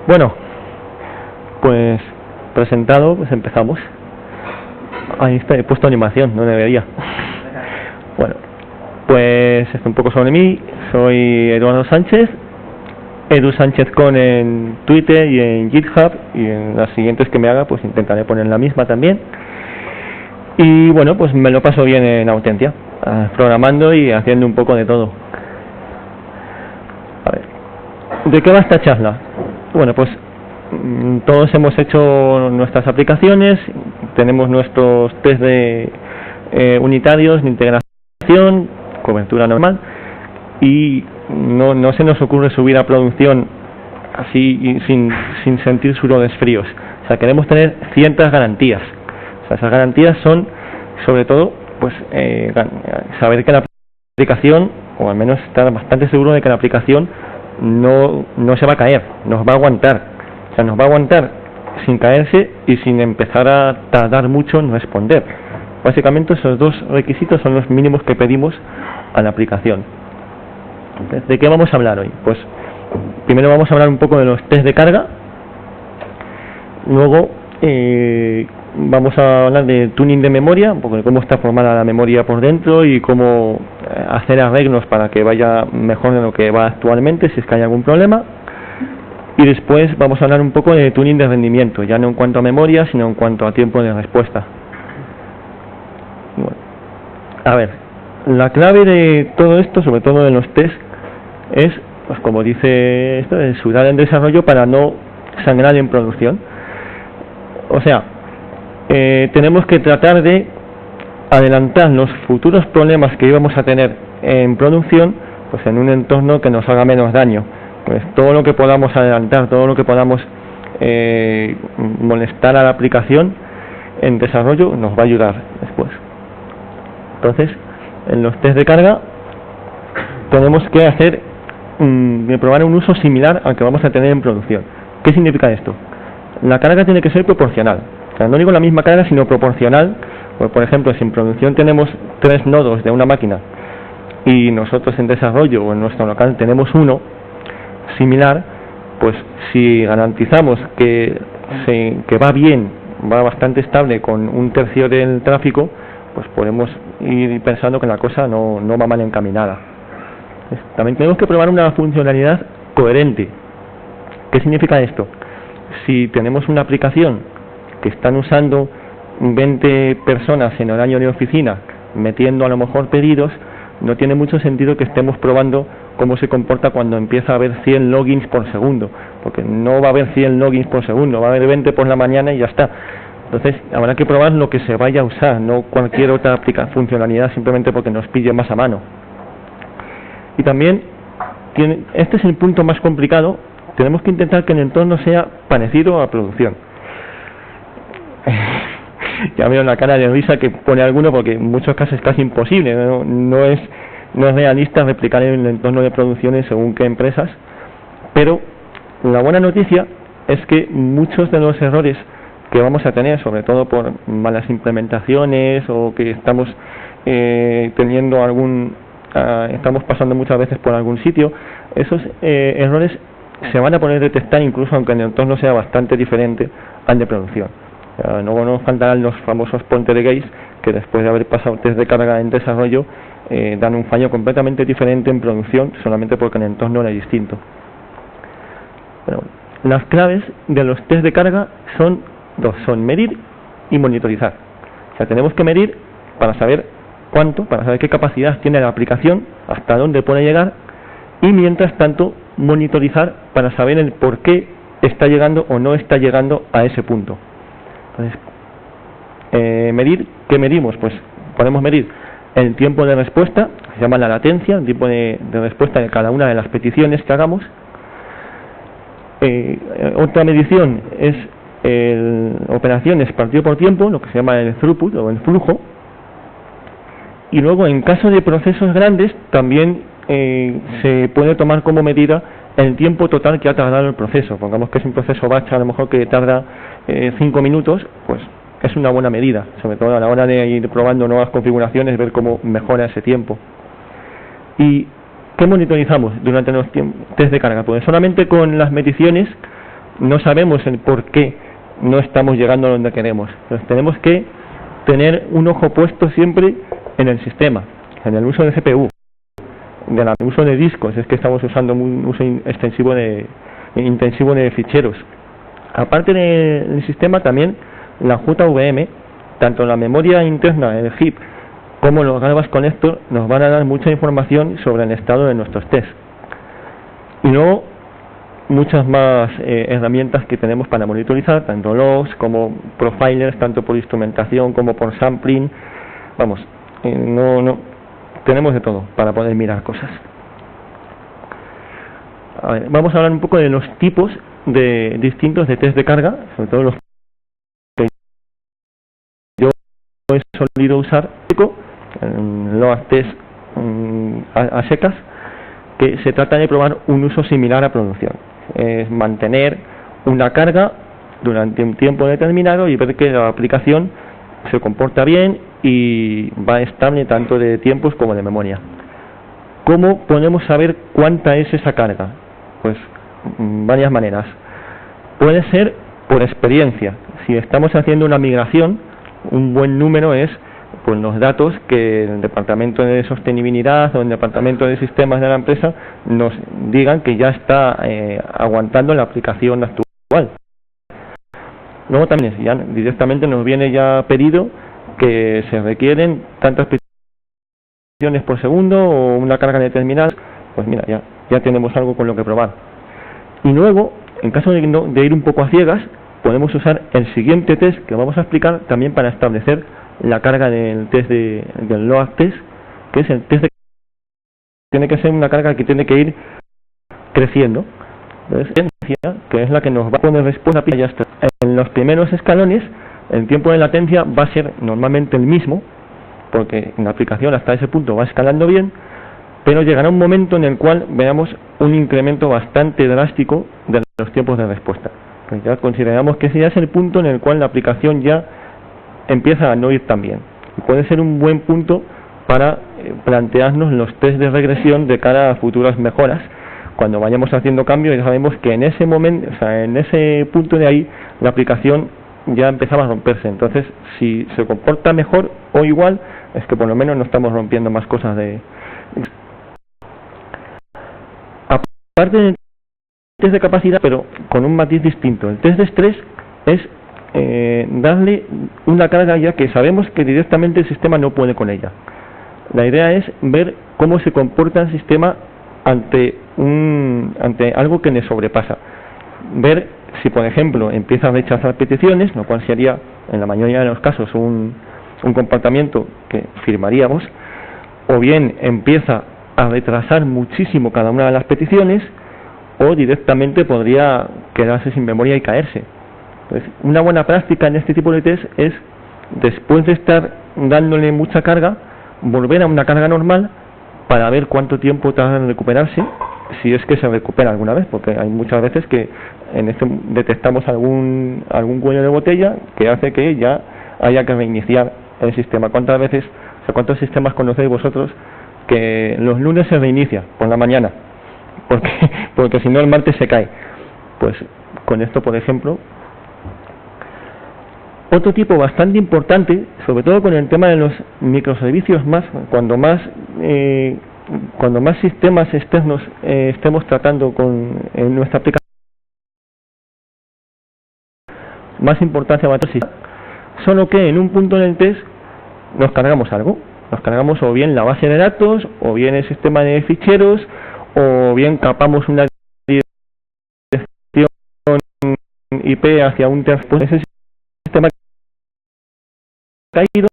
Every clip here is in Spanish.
Bueno, pues presentado, pues empezamos. Ahí está, he puesto animación, no debería. Bueno, pues es un poco sobre mí. Soy Eduardo Sánchez, Edu Sánchez con en Twitter y en GitHub, y en las siguientes que me haga pues intentaré poner la misma también. Y bueno, pues me lo paso bien en Autentia, programando y haciendo un poco de todo. A ver, ¿de qué va esta charla? Bueno, pues todos hemos hecho nuestras aplicaciones, tenemos nuestros test de unitarios de integración, cobertura normal, y no se nos ocurre subir a producción así sin sentir sudores fríos. O sea, queremos tener ciertas garantías. O sea, esas garantías son, sobre todo, pues saber que la aplicación, o al menos estar bastante seguro de que la aplicación no se va a caer, nos va a aguantar. O sea, nos va a aguantar sin caerse y sin empezar a tardar mucho en responder. Básicamente esos dos requisitos son los mínimos que pedimos a la aplicación. ¿De qué vamos a hablar hoy? Pues primero vamos a hablar un poco de los test de carga, luego vamos a hablar de tuning de memoria, un poco de cómo está formada la memoria por dentro y cómo hacer arreglos para que vaya mejor de lo que va actualmente, si es que hay algún problema. Y después vamos a hablar un poco de tuning de rendimiento, ya no en cuanto a memoria, sino en cuanto a tiempo de respuesta. Bueno, a ver, la clave de todo esto, sobre todo de los test, es, pues como dice esto, es sudar en desarrollo para no sangrar en producción. O sea, tenemos que tratar de adelantar los futuros problemas que íbamos a tener en producción, pues en un entorno que nos haga menos daño. Pues todo lo que podamos adelantar, todo lo que podamos molestar a la aplicación en desarrollo nos va a ayudar después. Entonces, en los test de carga tenemos que hacer probar un uso similar al que vamos a tener en producción. ¿Qué significa esto? La carga tiene que ser proporcional. O sea, no digo la misma carga, sino proporcional. Pues, por ejemplo, si en producción tenemos 3 nodos de una máquina y nosotros en desarrollo o en nuestro local tenemos uno similar, pues si garantizamos que va bien, va bastante estable con un tercio del tráfico, pues podemos ir pensando que la cosa no va mal encaminada. También tenemos que probar una funcionalidad coherente. ¿Qué significa esto? Si tenemos una aplicación que están usando 20 personas en horario de oficina metiendo a lo mejor pedidos, no tiene mucho sentido que estemos probando cómo se comporta cuando empieza a haber 100 logins por segundo, porque no va a haber 100 logins por segundo, va a haber 20 por la mañana y ya está. Entonces habrá que probar lo que se vaya a usar, no cualquier otra funcionalidad simplemente porque nos pille más a mano. Y también, este es el punto más complicado, tenemos que intentar que el entorno sea parecido a producción. Ya veo la cara de risa que pone alguno, porque en muchos casos es casi imposible, no es realista replicar el entorno de producciones según qué empresas, pero la buena noticia es que muchos de los errores que vamos a tener, sobre todo por malas implementaciones o que estamos teniendo estamos pasando muchas veces por algún sitio, esos errores se van a poder detectar incluso aunque el entorno sea bastante diferente al de producción. No nos faltarán los famosos pointer gates que después de haber pasado test de carga en desarrollo dan un fallo completamente diferente en producción solamente porque el entorno era distinto. Bueno, las claves de los test de carga son dos, son medir y monitorizar. O sea, tenemos que medir para saber cuánto, para saber qué capacidad tiene la aplicación, hasta dónde puede llegar, y mientras tanto monitorizar para saber el por qué está llegando o no está llegando a ese punto. Entonces, medir, ¿qué medimos? Pues podemos medir el tiempo de respuesta, se llama la latencia, el tiempo de respuesta de cada una de las peticiones que hagamos. Otra medición es operaciones partido por tiempo, lo que se llama el throughput o el flujo. Y luego, en caso de procesos grandes, también se puede tomar como medida el tiempo total que ha tardado el proceso. Pongamos que es un proceso batch, a lo mejor que tarda 5 minutos, pues es una buena medida, sobre todo a la hora de ir probando nuevas configuraciones, ver cómo mejora ese tiempo. ¿Y qué monitorizamos durante los test de carga? Pues solamente con las mediciones no sabemos el por qué no estamos llegando a donde queremos. Entonces tenemos que tener un ojo puesto siempre en el sistema, en el uso de CPU, del uso de discos. Es que estamos usando un uso intensivo de ficheros. Aparte del sistema, también la JVM, tanto la memoria interna, el heap, como los Garbage Collector, nos van a dar mucha información sobre el estado de nuestros tests. Y luego muchas más herramientas que tenemos para monitorizar, tanto logs como profilers, tanto por instrumentación como por sampling. Vamos, tenemos de todo para poder mirar cosas. A ver, vamos a hablar un poco de los tipos distintos de test de carga, sobre todo los que yo he solido usar, load test a secas, que se trata de probar un uso similar a producción. Es mantener una carga durante un tiempo determinado y ver que la aplicación se comporta bien y va estable tanto de tiempos como de memoria. ¿Cómo podemos saber cuánta es esa carga? Pues varias maneras. Puede ser por experiencia. Si estamos haciendo una migración, un buen número es pues los datos que el departamento de sostenibilidad o el departamento de sistemas de la empresa nos digan que ya está aguantando la aplicación actual. Luego también ya directamente nos viene ya pedido que se requieren tantas peticiones por segundo o una carga determinada. Pues mira, ya tenemos algo con lo que probar. Y luego, en caso de ir un poco a ciegas, podemos usar el siguiente test que vamos a explicar también para establecer la carga del test del load test, que es el test tiene que ser una carga que tiene que ir creciendo. Entonces, que es la que nos va a poner respuesta ya está. En los primeros escalones, el tiempo de latencia va a ser normalmente el mismo, porque la aplicación hasta ese punto va escalando bien, pero llegará un momento en el cual veamos un incremento bastante drástico de los tiempos de respuesta. Pues ya consideramos que ese ya es el punto en el cual la aplicación ya empieza a no ir tan bien. Y puede ser un buen punto para plantearnos los test de regresión de cara a futuras mejoras. Cuando vayamos haciendo cambios, ya sabemos que en ese momento, o sea, en ese punto de ahí, la aplicación ya empezaba a romperse. Entonces, si se comporta mejor o igual, es que por lo menos no estamos rompiendo más cosas de... Aparte del test de capacidad, pero con un matiz distinto. El test de estrés es darle una carga ya que sabemos que directamente el sistema no puede con ella. La idea es ver cómo se comporta el sistema ante algo que le sobrepasa. Ver si, por ejemplo, empieza a rechazar peticiones, lo cual sería, en la mayoría de los casos, un comportamiento que firmaríamos, o bien empieza a retrasar muchísimo cada una de las peticiones, o directamente podría quedarse sin memoria y caerse. Entonces, una buena práctica en este tipo de test es, después de estar dándole mucha carga, volver a una carga normal para ver cuánto tiempo tarda en recuperarse, si es que se recupera alguna vez, porque hay muchas veces que en este detectamos algún cuello de botella que hace que ya haya que reiniciar el sistema. ¿Cuántas veces, o sea, cuántos sistemas conocéis vosotros que los lunes se reinicia por la mañana? Porque si no el martes se cae. Pues con esto, por ejemplo. Otro tipo bastante importante, sobre todo con el tema de los microservicios, cuando más sistemas externos estemos tratando en nuestra aplicación, más importancia va a tener. Solo que en un punto del test nos cargamos algo. Nos cargamos o bien la base de datos, o bien el sistema de ficheros, o bien capamos una dirección IP hacia un tercero. Ese sistema caído,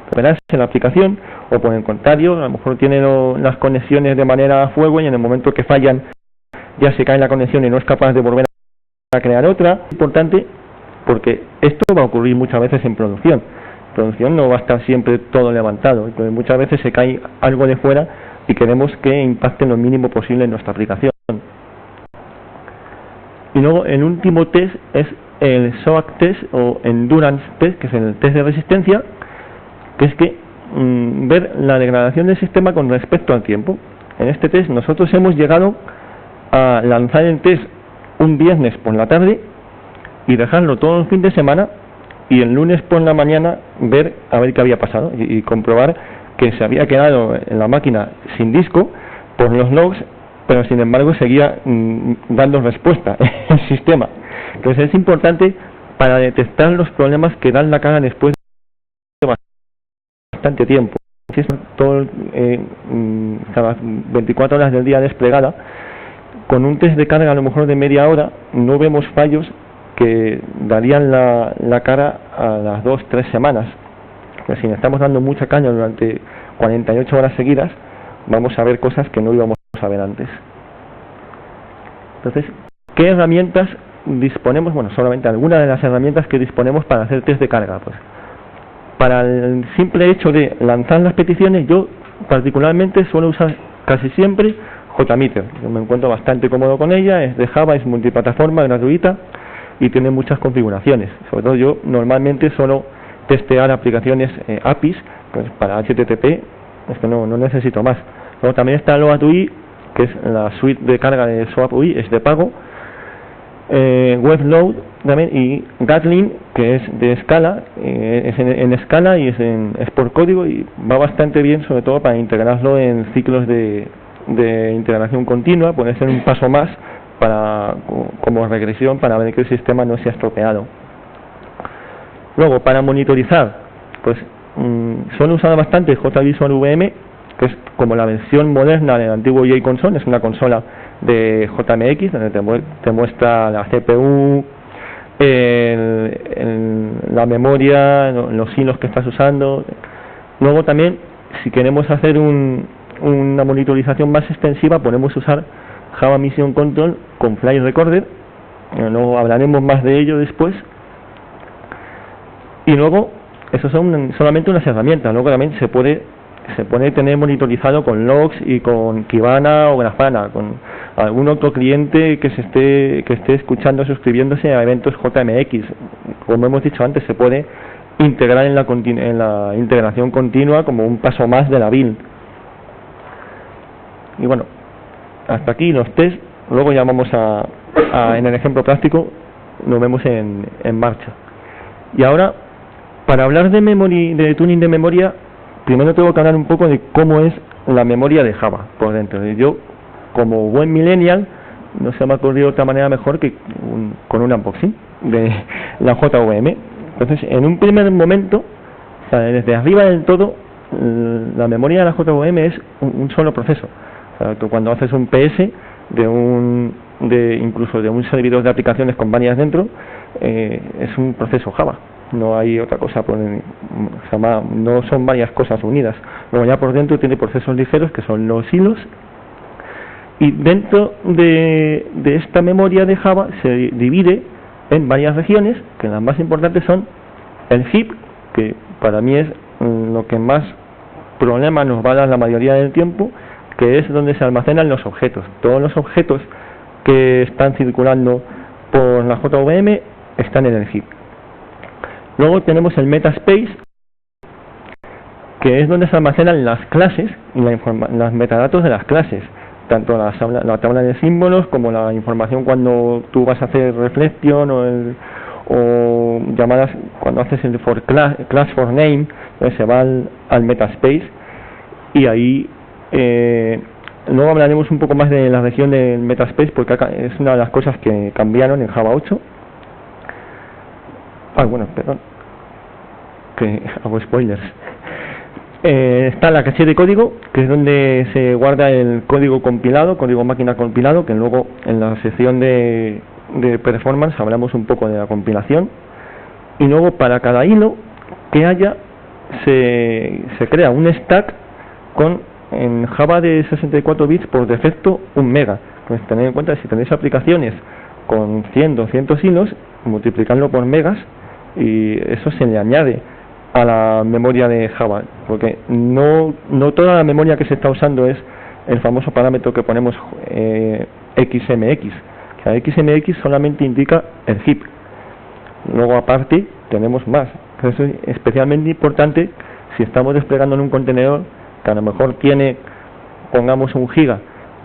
recuperarse en la aplicación, o por el contrario, a lo mejor tiene las conexiones de manera a fuego y en el momento que fallan ya se cae la conexión y no es capaz de volver a crear otra. Es importante porque esto va a ocurrir muchas veces en producción. En producción no va a estar siempre todo levantado, entonces muchas veces se cae algo de fuera y queremos que impacte lo mínimo posible en nuestra aplicación. Y luego el último test es el SOAK test o Endurance test, que es el test de resistencia, que es que ver la degradación del sistema con respecto al tiempo. En este test nosotros hemos llegado a lanzar el test un viernes por la tarde y dejarlo todo el fin de semana, y el lunes por la mañana ver a ver qué había pasado y comprobar que se había quedado en la máquina sin disco por los logs, pero sin embargo seguía dando respuesta el sistema. Entonces es importante para detectar los problemas que dan la cara después de bastante tiempo. Si es todo cada 24 horas del día desplegada, con un test de carga a lo mejor de media hora no vemos fallos que darían la cara a las 2-3 semanas. Pero si le estamos dando mucha caña durante 48 horas seguidas, vamos a ver cosas que no íbamos a ver antes. Entonces, ¿qué herramientas disponemos? Bueno, solamente algunas de las herramientas que disponemos para hacer test de carga. Pues para el simple hecho de lanzar las peticiones, yo particularmente suelo usar casi siempre JMeter. Yo me encuentro bastante cómodo con ella, es de Java, es multiplataforma, gratuita y tiene muchas configuraciones. Sobre todo yo normalmente suelo testear aplicaciones APIs, pues para HTTP, es que no necesito más. Luego también está LoadUI, que es la suite de carga de SoapUI, es de pago. WebLoad también, y Gatling, que es de Scala, es en Scala y es por código, y va bastante bien, sobre todo para integrarlo en ciclos de integración continua. Puede ser un paso más para como regresión para ver que el sistema no se ha estropeado. Luego, para monitorizar, pues suelo usar bastante JVisual VM, que es como la versión moderna del antiguo JConsole. Es una consola de JMX donde te muestra la CPU, la memoria, los hilos que estás usando. Luego también, si queremos hacer una monitorización más extensiva, podemos usar Java Mission Control con Flight Recorder. Luego hablaremos más de ello después. Y luego, eso son solamente unas herramientas. Luego también se puede tener monitorizado con logs y con Kibana o Grafana, con algún otro cliente que esté escuchando, suscribiéndose a eventos JMX. Como hemos dicho antes, se puede integrar en la integración continua como un paso más de la build. Y bueno, hasta aquí los test. Luego ya vamos en el ejemplo práctico, nos vemos en marcha. Y ahora, para hablar de tuning de memoria, primero tengo que hablar un poco de cómo es la memoria de Java por dentro. Yo, como buen millennial, no se me ha ocurrido otra manera mejor que con un unboxing de la JVM. Entonces, en un primer momento, o sea, desde arriba del todo, la memoria de la JVM es un solo proceso. O sea, tú cuando haces un PS incluso de un servidor de aplicaciones con varias dentro, es un proceso Java. No hay otra cosa, no son varias cosas unidas. Luego ya por dentro tiene procesos ligeros que son los hilos, y dentro de esta memoria de Java se divide en varias regiones, que las más importantes son el heap, que para mí es lo que más problema nos va a dar la mayoría del tiempo, que es donde se almacenan los objetos. Todos los objetos que están circulando por la JVM están en el heap. Luego tenemos el metaspace, que es donde se almacenan las clases y los metadatos de las clases, tanto la tabla de símbolos como la información cuando tú vas a hacer reflection o llamadas cuando haces el for class for name. Entonces se va al metaspace, y ahí luego hablaremos un poco más de la región del metaspace, porque es una de las cosas que cambiaron en Java 8. Bueno, perdón, que hago spoilers. Está la caché de código, que es donde se guarda el código compilado, código máquina compilado, que luego en la sección de performance hablamos un poco de la compilación. Y luego para cada hilo que haya se crea un stack en Java de 64 bits por defecto 1 mega. Pues tened en cuenta, si tenéis aplicaciones con 100, 200 hilos, multiplicarlo por megas, y eso se le añade a la memoria de Java, porque no toda la memoria que se está usando es el famoso parámetro que ponemos XMX, que a XMX solamente indica el heap. Luego aparte tenemos más. Eso es especialmente importante si estamos desplegando en un contenedor que a lo mejor tiene, pongamos, 1 giga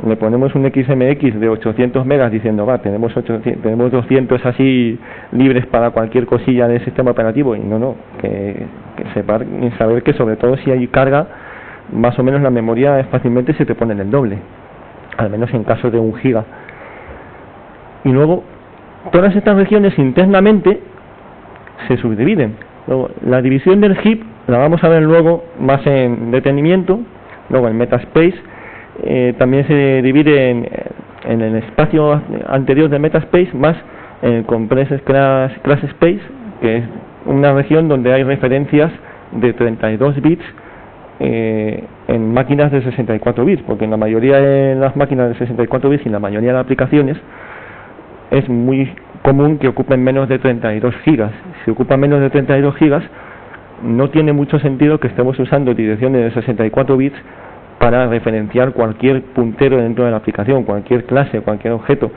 le ponemos un XMX de 800 megas diciendo, va, tenemos 200 así libres para cualquier cosilla del sistema operativo, y no, que saber que sobre todo si hay carga, más o menos la memoria fácilmente se te pone en el doble, al menos en caso de 1 giga. Y luego, todas estas regiones internamente se subdividen. Luego, la división del heap la vamos a ver luego más en detenimiento. Luego, en Metaspace también se divide en el espacio anterior de Metaspace más en Compressed Class Space, que es una región donde hay referencias de 32 bits en máquinas de 64 bits, porque en la mayoría de las máquinas de 64 bits y en la mayoría de las aplicaciones es muy común que ocupen menos de 32 gigas. Si ocupan menos de 32 gigas, no tiene mucho sentido que estemos usando direcciones de 64 bits para referenciar cualquier puntero dentro de la aplicación, cualquier clase, cualquier objeto.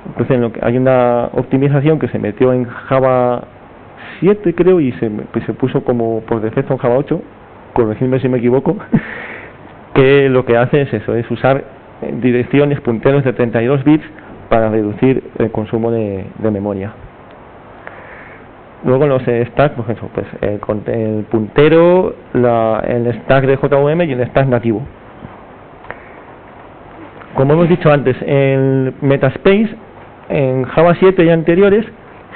Entonces hay una optimización que se metió en Java 7, creo, y se puso como por defecto en Java 8, corregidme si me equivoco, que lo que hace es eso, es usar direcciones, punteros de 32 bits para reducir el consumo de memoria. Luego los stacks, pues eso, pues el puntero, el stack de JVM y el stack nativo. Como hemos dicho antes, el Metaspace en Java 7 y anteriores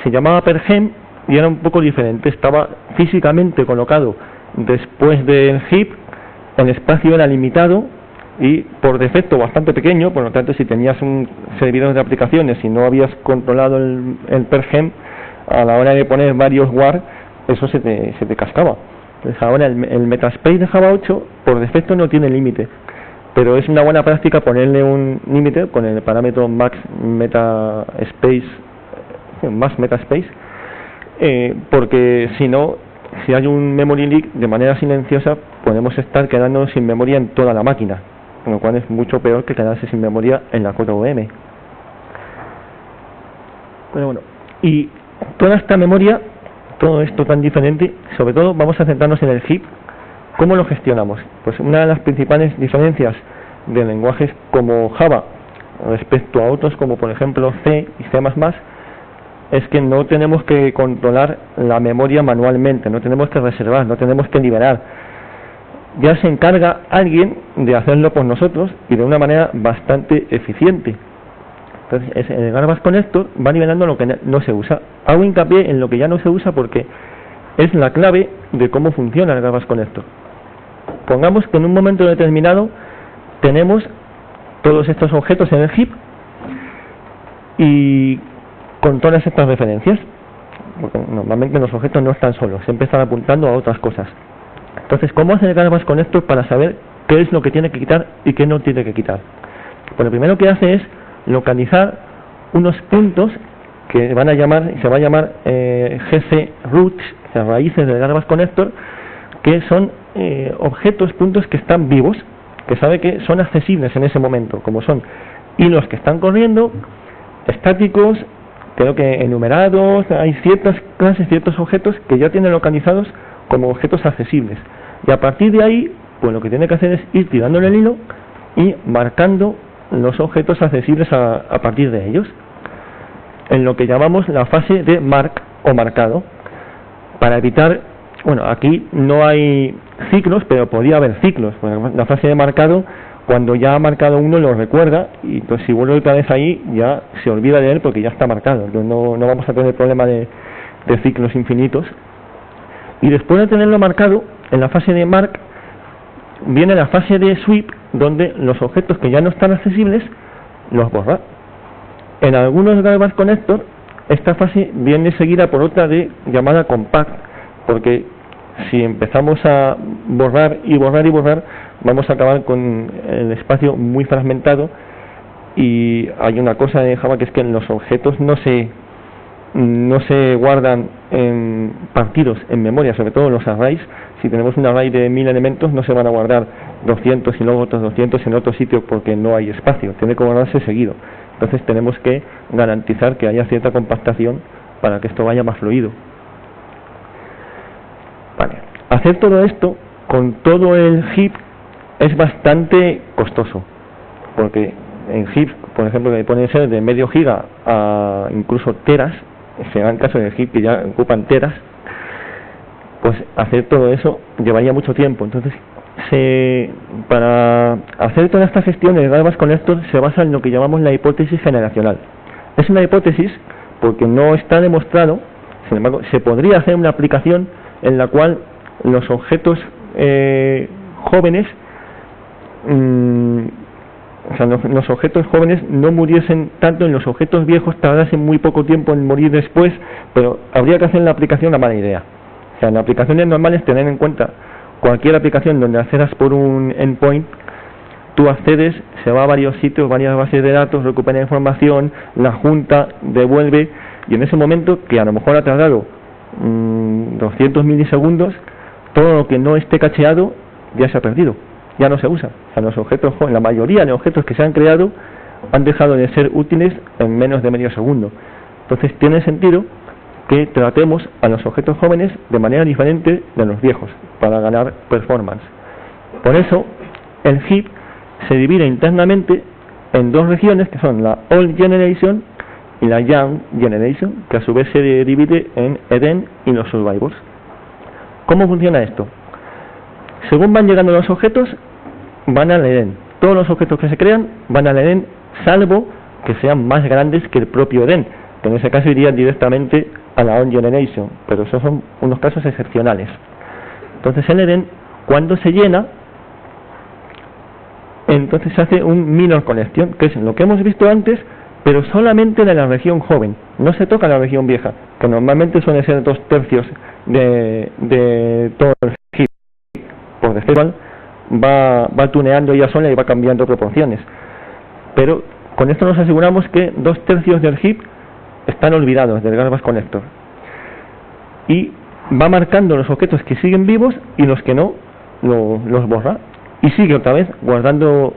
se llamaba pergem y era un poco diferente. Estaba físicamente colocado después del heap, el espacio era limitado y por defecto bastante pequeño, por lo tanto si tenías un servidor de aplicaciones y no habías controlado el pergem, a la hora de poner varios war, eso se te cascaba. Entonces ahora el Metaspace de Java 8 por defecto no tiene límite, pero es una buena práctica ponerle un límite con el parámetro max metaspace, porque si no, si hay un memory leak, de manera silenciosa podemos estar quedándonos sin memoria en toda la máquina, con lo cual es mucho peor que quedarse sin memoria en la JVM. Pero bueno, y toda esta memoria, todo esto tan diferente, sobre todo vamos a centrarnos en el heap. ¿Cómo lo gestionamos? Pues una de las principales diferencias de lenguajes como Java respecto a otros como por ejemplo C y C++ es que no tenemos que controlar la memoria manualmente, no tenemos que reservar, no tenemos que liberar. Ya se encarga alguien de hacerlo por nosotros y de una manera bastante eficiente. Entonces el Garbage Connector va liberando lo que no se usa. Hago hincapié en lo que ya no se usa porque es la clave de cómo funciona el Garbage Connector. Pongamos que en un momento determinado tenemos todos estos objetos en el heap y con todas estas referencias, porque normalmente los objetos no están solos, siempre están apuntando a otras cosas. Entonces, ¿cómo hace el Garbage Connector para saber qué es lo que tiene que quitar y qué no tiene que quitar? Pues lo primero que hace es localizar unos puntos que se va a llamar GC roots, o sea, raíces del Garbage Connector, que son objetos, puntos que están vivos, que sabe que son accesibles en ese momento, como son hilos que están corriendo, estáticos, creo que enumerados, hay ciertas clases, ciertos objetos que ya tienen localizados como objetos accesibles. Y a partir de ahí, pues lo que tiene que hacer es ir tirándole el hilo y marcando los objetos accesibles a partir de ellos, en lo que llamamos la fase de mark o marcado, para evitar, bueno, aquí no hay ciclos, pero podría haber ciclos. La fase de marcado, cuando ya ha marcado uno, lo recuerda y pues si vuelve otra vez ahí ya se olvida de él porque ya está marcado. Entonces no vamos a tener problema de ciclos infinitos. Y después de tenerlo marcado, en la fase de mark viene la fase de sweep, donde los objetos que ya no están accesibles los borra. En algunos Garbage Connector esta fase viene seguida por otra llamada compact, porque si empezamos a borrar y borrar y borrar, vamos a acabar con el espacio muy fragmentado. Y hay una cosa en Java que es que los objetos no se guardan en partidos en memoria, sobre todo los arrays. Si tenemos un array de 1000 elementos, no se van a guardar 200 y luego otros 200 en otro sitio porque no hay espacio, tiene que guardarse seguido. Entonces tenemos que garantizar que haya cierta compactación para que esto vaya más fluido. Vale. Hacer todo esto con todo el heap es bastante costoso, porque en heaps, por ejemplo, que pueden ser de medio giga a incluso teras, se dan casos de heaps que ya ocupan teras, pues hacer todo eso llevaría mucho tiempo. Entonces, para hacer toda esta gestión de Garbage Collector se basa en lo que llamamos la hipótesis generacional. Es una hipótesis porque no está demostrado, sin embargo, se podría hacer una aplicación en la cual los objetos jóvenes, o sea, los objetos jóvenes no muriesen tanto, en los objetos viejos tardasen muy poco tiempo en morir después, pero habría que hacer la aplicación una mala idea. O sea, en aplicaciones normales, tener en cuenta cualquier aplicación donde accedas por un endpoint, tú accedes, se va a varios sitios, varias bases de datos, recupera información, la junta, devuelve, y en ese momento, que a lo mejor ha tardado 200 milisegundos, todo lo que no esté cacheado ya se ha perdido, ya no se usa. O sea, los objetos, la mayoría de objetos que se han creado han dejado de ser útiles en menos de medio segundo. Entonces tiene sentido que tratemos a los objetos jóvenes de manera diferente de los viejos para ganar performance. Por eso el heap se divide internamente en dos regiones, que son la Old Generation y la Young Generation, que a su vez se divide en Eden y los Survivors. ¿Cómo funciona esto? Según van llegando los objetos, van al Eden. Todos los objetos que se crean van al Eden, salvo que sean más grandes que el propio Eden, que en ese caso irían directamente a la On Generation, pero esos son unos casos excepcionales. Entonces el Eden, cuando se llena, entonces se hace un minor collection, que es lo que hemos visto antes, pero solamente de la región joven, no se toca la región vieja, que normalmente suele ser 2/3 de todo el heap. Por defecto va tuneando ella sola y va cambiando proporciones, pero con esto nos aseguramos que 2/3 del heap están olvidados del Garbage Collector, y va marcando los objetos que siguen vivos y los que no los borra, y sigue otra vez guardando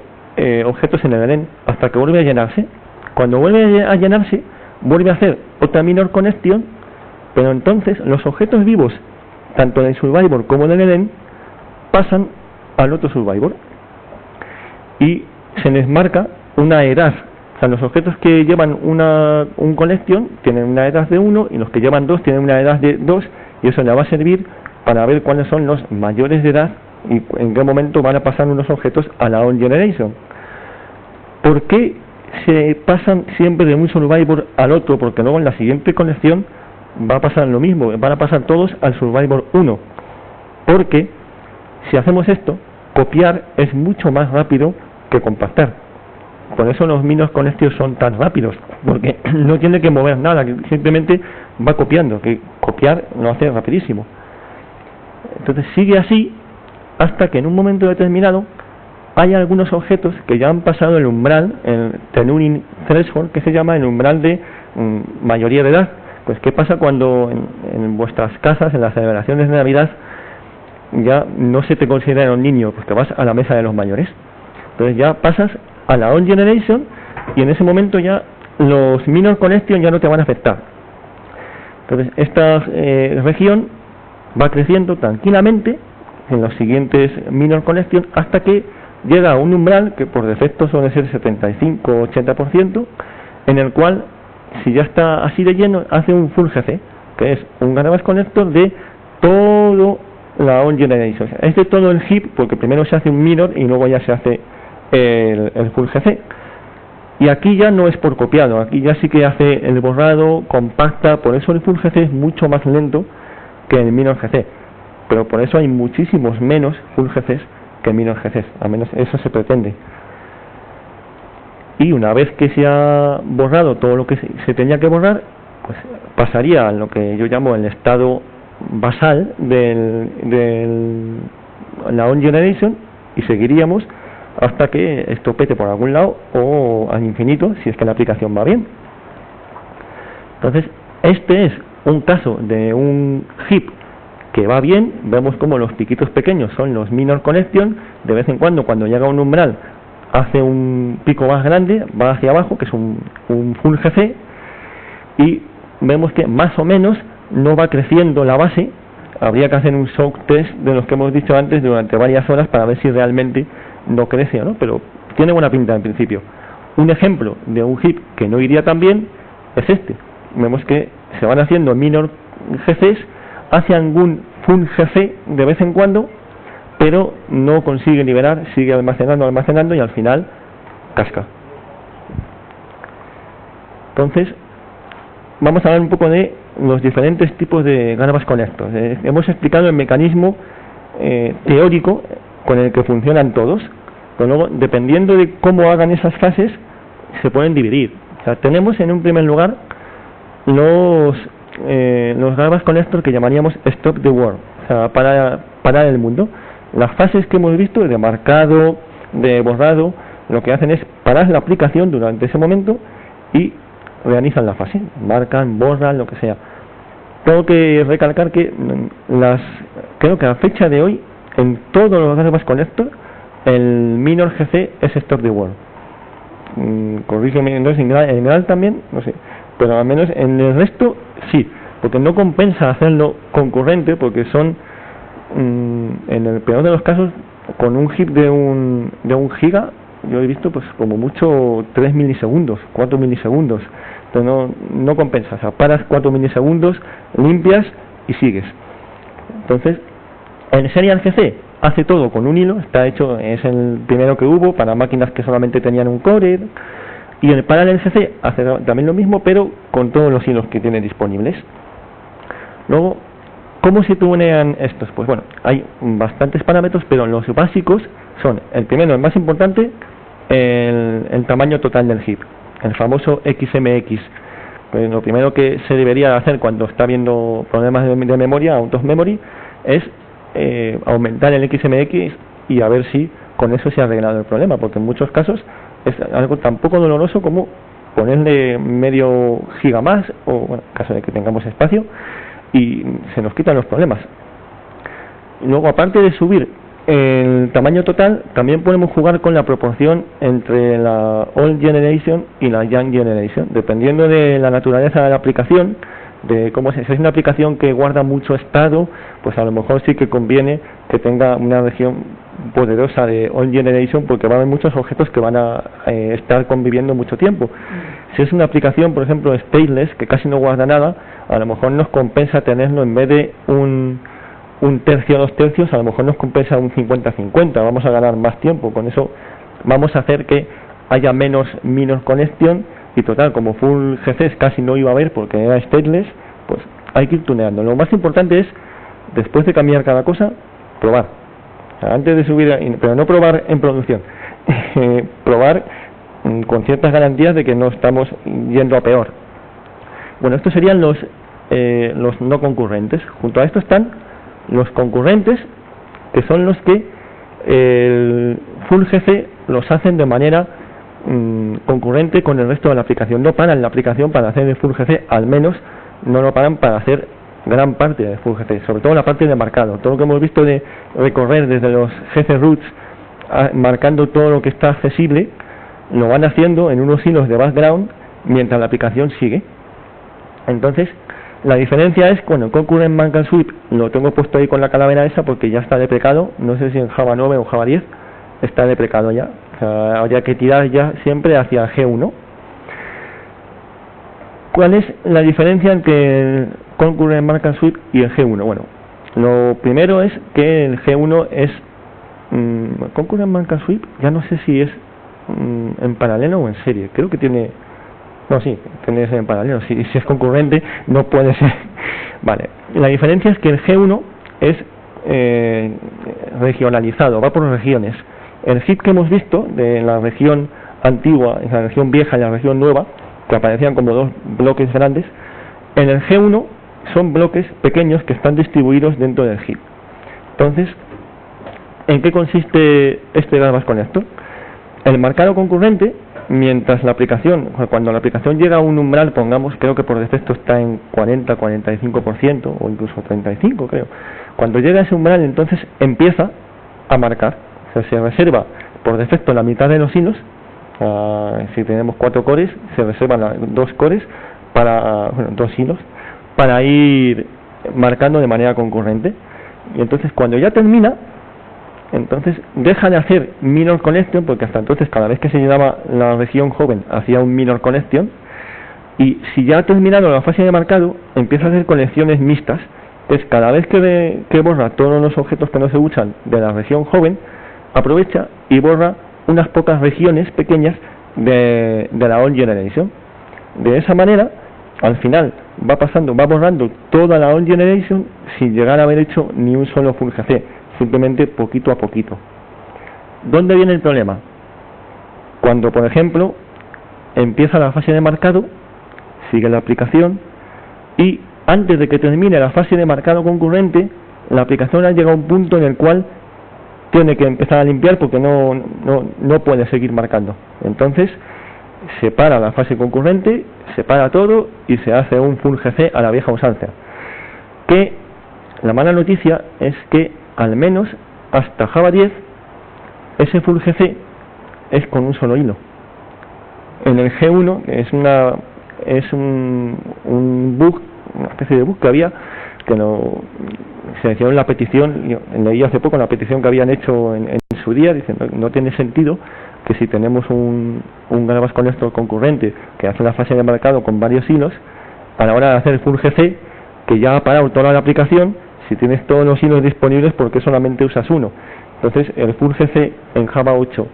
objetos en el Eden hasta que vuelve a llenarse. Cuando vuelve a llenarse, vuelve a hacer otra minor connection, pero entonces los objetos vivos, tanto del Survivor como del Eden, pasan al otro Survivor y se les marca una edad. O sea, los objetos que llevan un collection tienen una edad de 1 y los que llevan 2 tienen una edad de 2, y eso le va a servir para ver cuáles son los mayores de edad y en qué momento van a pasar unos objetos a la On Generation. ¿Por qué se pasan siempre de un Survivor al otro? Porque luego en la siguiente colección va a pasar lo mismo, van a pasar todos al Survivor 1. Porque si hacemos esto, copiar es mucho más rápido que compactar. Por eso los minor collections son tan rápidos, porque no tiene que mover nada, simplemente va copiando, que copiar lo hace rapidísimo. Entonces sigue así hasta que en un momento determinado hay algunos objetos que ya han pasado el umbral, el Tenuring Threshold, que se llama el umbral de mayoría de edad. Pues ¿qué pasa cuando en vuestras casas, en las celebraciones de Navidad, ya no se te considera un niño? Pues que vas a la mesa de los mayores. Entonces ya pasas a la On Generation y en ese momento ya los minor collection ya no te van a afectar. Entonces esta región va creciendo tranquilamente en los siguientes minor collection hasta que llega a un umbral que por defecto suele ser 75 o 80%, en el cual si ya está así de lleno hace un full GC, que es un Garbage Collector de todo la On Generation. O sea, es de todo el heap, porque primero se hace un minor y luego ya se hace el full GC. Y aquí ya no es por copiado, aquí ya sí que hace el borrado, compacta. Por eso el full GC es mucho más lento que el minor GC, pero por eso hay muchísimos menos full GCs que minor GCs, al menos eso se pretende. Y una vez que se ha borrado todo lo que se tenía que borrar, pues pasaría a lo que yo llamo el estado basal de la On Generation, y seguiríamos hasta que esto pete por algún lado o al infinito, si es que la aplicación va bien. Entonces este es un caso de un heap que va bien. Vemos como los piquitos pequeños son los minor collection. De vez en cuando llega a un umbral hace un pico más grande, va hacia abajo, que es un full GC, y vemos que más o menos no va creciendo la base. Habría que hacer un soak test de los que hemos dicho antes durante varias horas para ver si realmente no crece o no, pero tiene buena pinta en principio. Un ejemplo de un heap que no iría tan bien es este. Vemos que se van haciendo minor GCs hacia algún full GC de vez en cuando, pero no consigue liberar, sigue almacenando y al final casca. Entonces vamos a hablar un poco de los diferentes tipos de garbage collectors. Hemos explicado el mecanismo teórico con el que funcionan todos, pero luego, dependiendo de cómo hagan esas fases, se pueden dividir. O sea, tenemos en un primer lugar los garbage collectors que llamaríamos stop the world, o sea, parar el mundo. Las fases que hemos visto de marcado, de borrado, lo que hacen es parar la aplicación durante ese momento y realizan la fase, marcan, borran, lo que sea. Tengo que recalcar que creo que a fecha de hoy, en todos los garbage collectors, el minor GC es stop the world. Corrígeme, entonces en general también, no sé, pero al menos en el resto sí, porque no compensa hacerlo concurrente, porque son, en el peor de los casos, con un heap de un giga, yo he visto pues como mucho 3 milisegundos, 4 milisegundos. Entonces no compensa, o sea, paras 4 milisegundos, limpias y sigues. Entonces, en Serial GC hace todo con un hilo, está hecho, es el primero que hubo para máquinas que solamente tenían un core, y en Parallel GC hace también lo mismo, pero con todos los hilos que tiene disponibles. Luego, ¿cómo se tunean estos? Pues bueno, hay bastantes parámetros, pero los básicos son, el primero, el más importante, el tamaño total del heap, el famoso XMX. Pues lo primero que se debería hacer cuando está habiendo problemas de memoria, out of memory, es aumentar el XMX y a ver si con eso se ha arreglado el problema, porque en muchos casos es algo tan poco doloroso como ponerle medio giga más, o bueno, en caso de que tengamos espacio, y se nos quitan los problemas. Luego, aparte de subir el tamaño total, también podemos jugar con la proporción entre la Old Generation y la Young Generation, dependiendo de la naturaleza de la aplicación, de cómo si es una aplicación que guarda mucho estado, pues a lo mejor sí que conviene que tenga una región poderosa de Old Generation, porque va a haber muchos objetos que van a estar conviviendo mucho tiempo. Si es una aplicación, por ejemplo, stateless, que casi no guarda nada, a lo mejor nos compensa tenerlo en vez de un tercio, 2 tercios, a lo mejor nos compensa un 50-50, vamos a ganar más tiempo. Con eso vamos a hacer que haya menos minor connection, y total, como full GCs casi no iba a haber porque era stateless, pues hay que ir tuneando. Lo más importante es, después de cambiar cada cosa, probar. O sea, antes de subir, pero no probar en producción, probar con ciertas garantías de que no estamos yendo a peor. Bueno, estos serían los no concurrentes. Junto a esto están los concurrentes, que son los que el full GC los hacen de manera concurrente con el resto de la aplicación. No paran la aplicación para hacer el full GC, al menos no lo paran para hacer gran parte de full GC, sobre todo la parte de marcado. Todo lo que hemos visto de recorrer desde los GC roots marcando todo lo que está accesible, lo van haciendo en unos hilos de background mientras la aplicación sigue. Entonces, la diferencia es, bueno, Concurrent Mark and Sweep lo tengo puesto ahí con la calavera esa porque ya está deprecado, no sé si en Java 9 o Java 10 está deprecado ya, o sea, habría que tirar ya siempre hacia G1. ¿Cuál es la diferencia entre el Concurrent Mark and Sweep y el G1? Bueno, lo primero es que el G1 es Concurrent Mark and Sweep, ya no sé si es en paralelo o en serie, creo que tiene... No, sí, tiene que ser en paralelo. Si es concurrente, no puede ser. Vale. La diferencia es que el G1 es regionalizado, va por regiones. El heap que hemos visto de la región antigua, la región vieja y la región nueva, que aparecían como dos bloques grandes, en el G1 son bloques pequeños que están distribuidos dentro del heap. Entonces, ¿en qué consiste este garbage collector? El marcado concurrente, mientras la aplicación, cuando la aplicación llega a un umbral, pongamos, creo que por defecto está en 40-45% o incluso 35%, creo. Cuando llega a ese umbral, entonces empieza a marcar. O sea, se reserva por defecto la mitad de los hilos. Si tenemos 4 cores, se reservan 2 cores para, 2 hilos para ir marcando de manera concurrente. Y entonces cuando ya termina, Entonces deja de hacer minor connection, porque hasta entonces cada vez que se llenaba la región joven hacía un minor connection, y si ya ha terminado la fase de marcado empieza a hacer conexiones mixtas. Entonces cada vez que borra todos los objetos que no se usan de la región joven, aprovecha y borra unas pocas regiones pequeñas de la old generation. De esa manera al final va borrando toda la old generation sin llegar a haber hecho ni un solo full GC, simplemente poquito a poquito. ¿Dónde viene el problema? Cuando, por ejemplo, empieza la fase de marcado, sigue la aplicación y antes de que termine la fase de marcado concurrente, la aplicación ha llegado a un punto en el cual tiene que empezar a limpiar porque no puede seguir marcando. Entonces se para la fase concurrente, se para todo y se hace un full GC a la vieja usanza. Que la mala noticia es que al menos hasta Java 10 ese full GC es con un solo hilo. En el G1 es un bug, una especie de bug que había, que se hicieron la petición, leí hace poco la petición que habían hecho en su día, diciendo no tiene sentido que si tenemos un Garbage Collector concurrente que hace la fase de marcado con varios hilos, a la hora de hacer full GC, que ya ha parado toda la aplicación, si tienes todos los hilos disponibles, ¿por qué solamente usas uno? Entonces el full GC en Java 8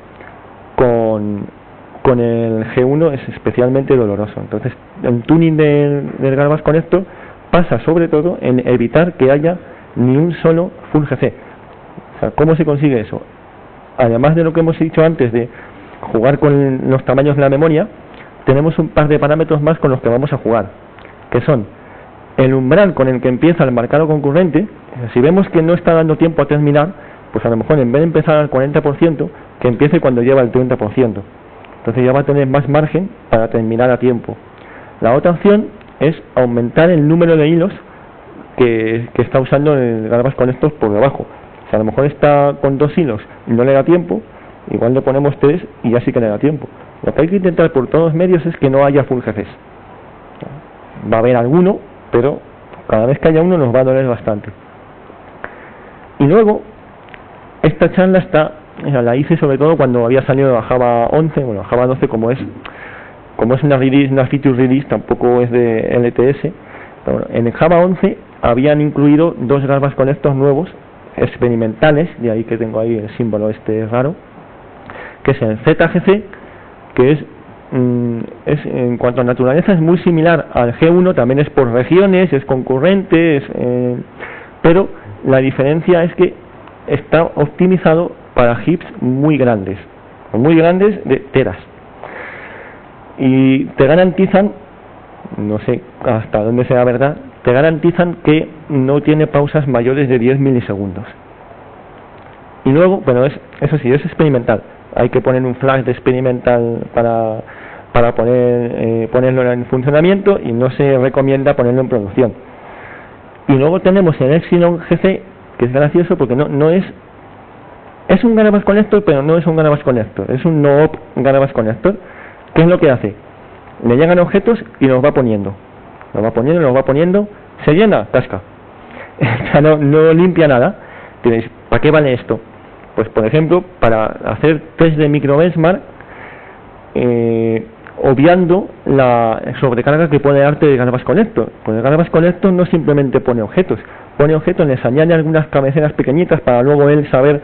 con el G1 es especialmente doloroso. Entonces el tuning del Garbage Collector pasa sobre todo en evitar que haya ni un solo full GC. O sea, ¿cómo se consigue eso? Además de lo que hemos dicho antes de jugar con los tamaños de la memoria, tenemos un par de parámetros más con los que vamos a jugar, que son el umbral con el que empieza el marcado concurrente. Si vemos que no está dando tiempo a terminar, pues a lo mejor en vez de empezar al 40%, que empiece cuando lleva el 30%. Entonces ya va a tener más margen para terminar a tiempo. La otra opción es aumentar el número de hilos que está usando el Garbage Collector por debajo. Si a lo mejor está con 2 hilos y no le da tiempo, igual le ponemos 3 y ya sí que le da tiempo. Lo que hay que intentar por todos los medios es que no haya full GCs. Va a haber alguno, pero cada vez que haya uno nos va a doler bastante. Y luego, esta charla la hice sobre todo cuando había salido a Java 11, bueno, Java 12 como es una feature release, tampoco es de LTS. Pero bueno, en el Java 11 habían incluido 2 Garbage Collectors nuevos, experimentales, de ahí que tengo ahí el símbolo este raro, que es el ZGC, que es en cuanto a naturaleza es muy similar al G1, también es por regiones, es concurrente, pero la diferencia es que está optimizado para heaps muy grandes de teras, y te garantizan, no sé hasta dónde sea verdad, te garantizan que no tiene pausas mayores de 10 milisegundos. Y luego, bueno, eso sí, es experimental. Hay que poner un flag de experimental para ponerlo en funcionamiento, y no se recomienda ponerlo en producción. Y luego tenemos el Epsilon GC, que es gracioso porque no es un Garbage Collector, pero no es un Garbage Collector, es un no-op Garbage Collector. ¿Qué es lo que hace? Le llegan objetos y los va poniendo, se llena, tasca. O sea, no limpia nada. Diréis, ¿para qué vale esto? Pues por ejemplo, para hacer test de microbenchmark, obviando la sobrecarga que puede darte el Garbage Collector. Pues el Garbage Collector no simplemente pone objetos, les añade algunas cabeceras pequeñitas para luego él saber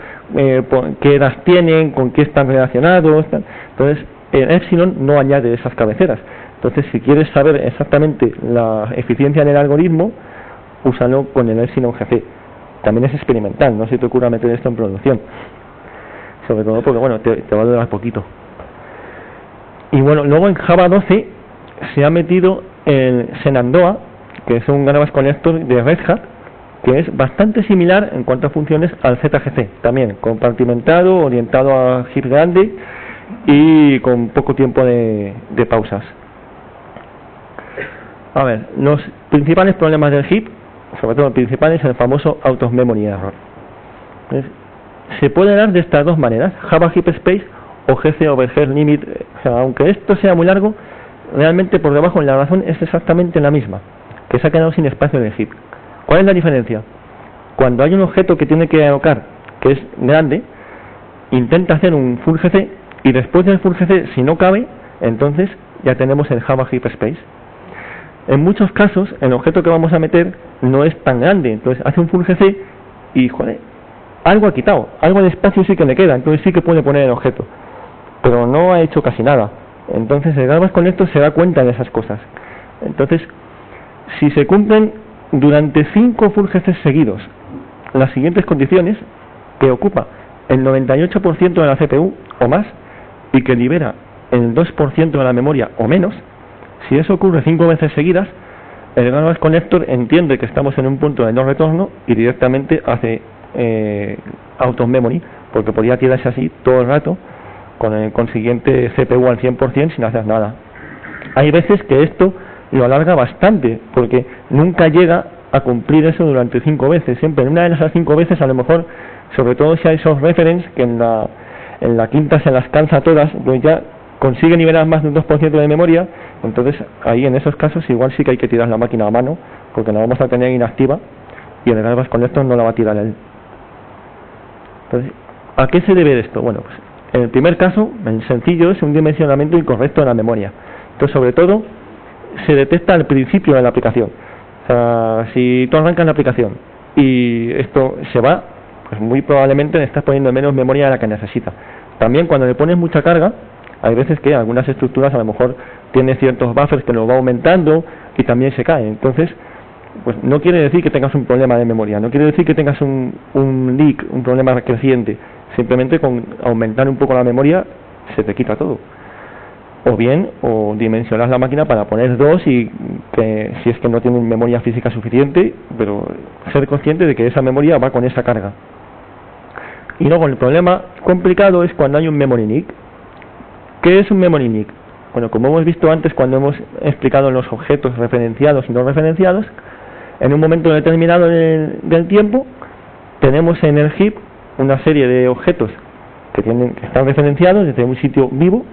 qué edad tienen, con qué están relacionados. Entonces el Epsilon no añade esas cabeceras. Entonces, si quieres saber exactamente la eficiencia en el algoritmo, úsalo con el Epsilon GC. También es experimental, no se te ocurra meter esto en producción, sobre todo porque bueno, te va a durar poquito. Y bueno, luego en Java 12 se ha metido el Shenandoah, que es un Garbage Collector de Red Hat, que es bastante similar en cuanto a funciones al ZGC, también compartimentado, orientado a heap grande y con poco tiempo de pausas. A ver, los principales problemas del heap, sobre todo el principal, es el famoso out of memory error. Se puede dar de estas dos maneras, Java Heap Space o GC Overhead Limit. O sea, aunque esto sea muy largo, realmente por debajo la razón es exactamente la misma, que se ha quedado sin espacio en el heap. ¿Cuál es la diferencia? Cuando hay un objeto que tiene que alocar que es grande, intenta hacer un full GC y después del full GC, si no cabe, entonces ya tenemos el Java Heap Space. En muchos casos, el objeto que vamos a meter no es tan grande, entonces hace un full GC y, joder, algo ha quitado, algo de espacio sí que le queda, entonces sí que puede poner el objeto, pero no ha hecho casi nada. Entonces el Garbage Collector se da cuenta de esas cosas. Entonces, si se cumplen durante 5 full GCs seguidos las siguientes condiciones, que ocupa el 98% de la CPU o más y que libera el 2% de la memoria o menos, si eso ocurre 5 veces seguidas, el Garbage Collector entiende que estamos en un punto de no retorno y directamente hace out of memory, porque podría tirarse así todo el rato con el consiguiente CPU al 100% sin hacer nada. Hay veces que esto lo alarga bastante, porque nunca llega a cumplir eso durante 5 veces. Siempre en una de esas 5 veces, a lo mejor, sobre todo si hay esos reference, que en la quinta se las cansa todas, pues ya consigue nivelar más de un 2% de memoria. Entonces ahí en esos casos igual sí que hay que tirar la máquina a mano, porque la vamos a tener inactiva y el Garbage Collector no la va a tirar él. Entonces, ¿a qué se debe esto? Bueno, pues en el primer caso, el sencillo, es un dimensionamiento incorrecto de la memoria. Entonces, sobre todo, se detecta al principio de la aplicación. O sea, si tú arrancas la aplicación y esto se va, pues muy probablemente le estás poniendo menos memoria de la que necesita. También cuando le pones mucha carga, hay veces que algunas estructuras a lo mejor tienen ciertos buffers que lo va aumentando y también se cae. Entonces, pues no quiere decir que tengas un problema de memoria, no quiere decir que tengas un leak, un problema creciente. Simplemente con aumentar un poco la memoria se te quita todo. O bien, o dimensionas la máquina para poner 2 y que si es que no tienen memoria física suficiente, pero ser consciente de que esa memoria va con esa carga. Y luego el problema complicado es cuando hay un memory leak. ¿Qué es un memory leak? Bueno, como hemos visto antes cuando hemos explicado los objetos referenciados y no referenciados, en un momento determinado del tiempo tenemos en el heap una serie de objetos que están referenciados desde un sitio vivo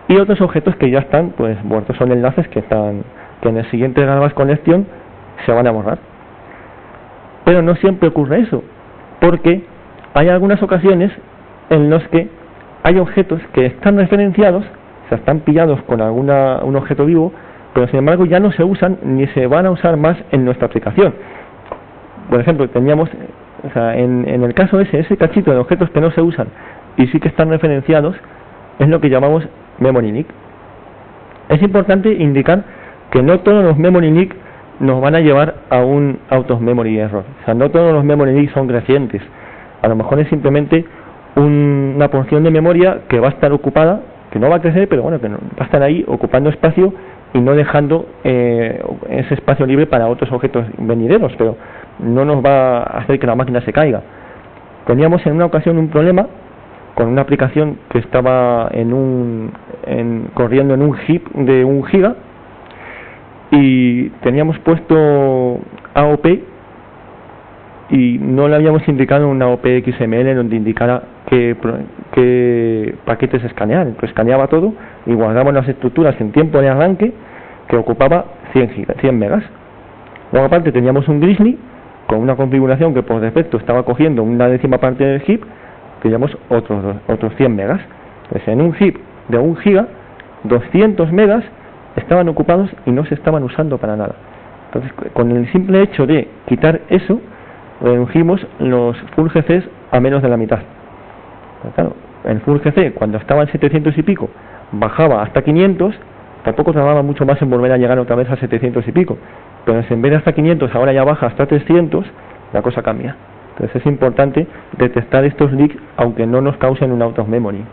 y otros objetos que ya están pues muertos, son enlaces que en el siguiente Garbage Collection se van a borrar. Pero no siempre ocurre eso, porque hay algunas ocasiones en las que hay objetos que están referenciados, o sea, están pillados con un objeto vivo, pero sin embargo ya no se usan ni se van a usar más en nuestra aplicación. Por ejemplo, teníamos, o sea, en el caso ese cachito de objetos que no se usan y sí que están referenciados, es lo que llamamos memory leak. Es importante indicar que no todos los memory leak nos van a llevar a un out of memory error. O sea, no todos los memory leak son crecientes. A lo mejor es simplemente una porción de memoria que va a estar ocupada, que no va a crecer, pero bueno, que va a estar ahí ocupando espacio y no dejando ese espacio libre para otros objetos venideros, pero no nos va a hacer que la máquina se caiga. Teníamos en una ocasión un problema con una aplicación que estaba corriendo en un heap de 1 giga y teníamos puesto AOP y no le habíamos indicado una AOP XML donde indicara qué paquetes escanear. Entonces escaneaba todo y guardaba las estructuras en tiempo de arranque que ocupaba 100 megas. Luego aparte teníamos un Grizzly con una configuración que por defecto estaba cogiendo una décima parte del heap, que llamamos otros 100 megas. Entonces en un heap de 1 giga, 200 megas estaban ocupados y no se estaban usando para nada. Entonces con el simple hecho de quitar eso, redujimos los full GCs a menos de la mitad. Pero claro, el full GC cuando estaba en 700 y pico bajaba hasta 500, tampoco tardaba mucho más en volver a llegar otra vez a 700 y pico, pero si en vez de hasta 500 ahora ya baja hasta 300, la cosa cambia. Entonces es importante detectar estos leaks aunque no nos causen un out of memory.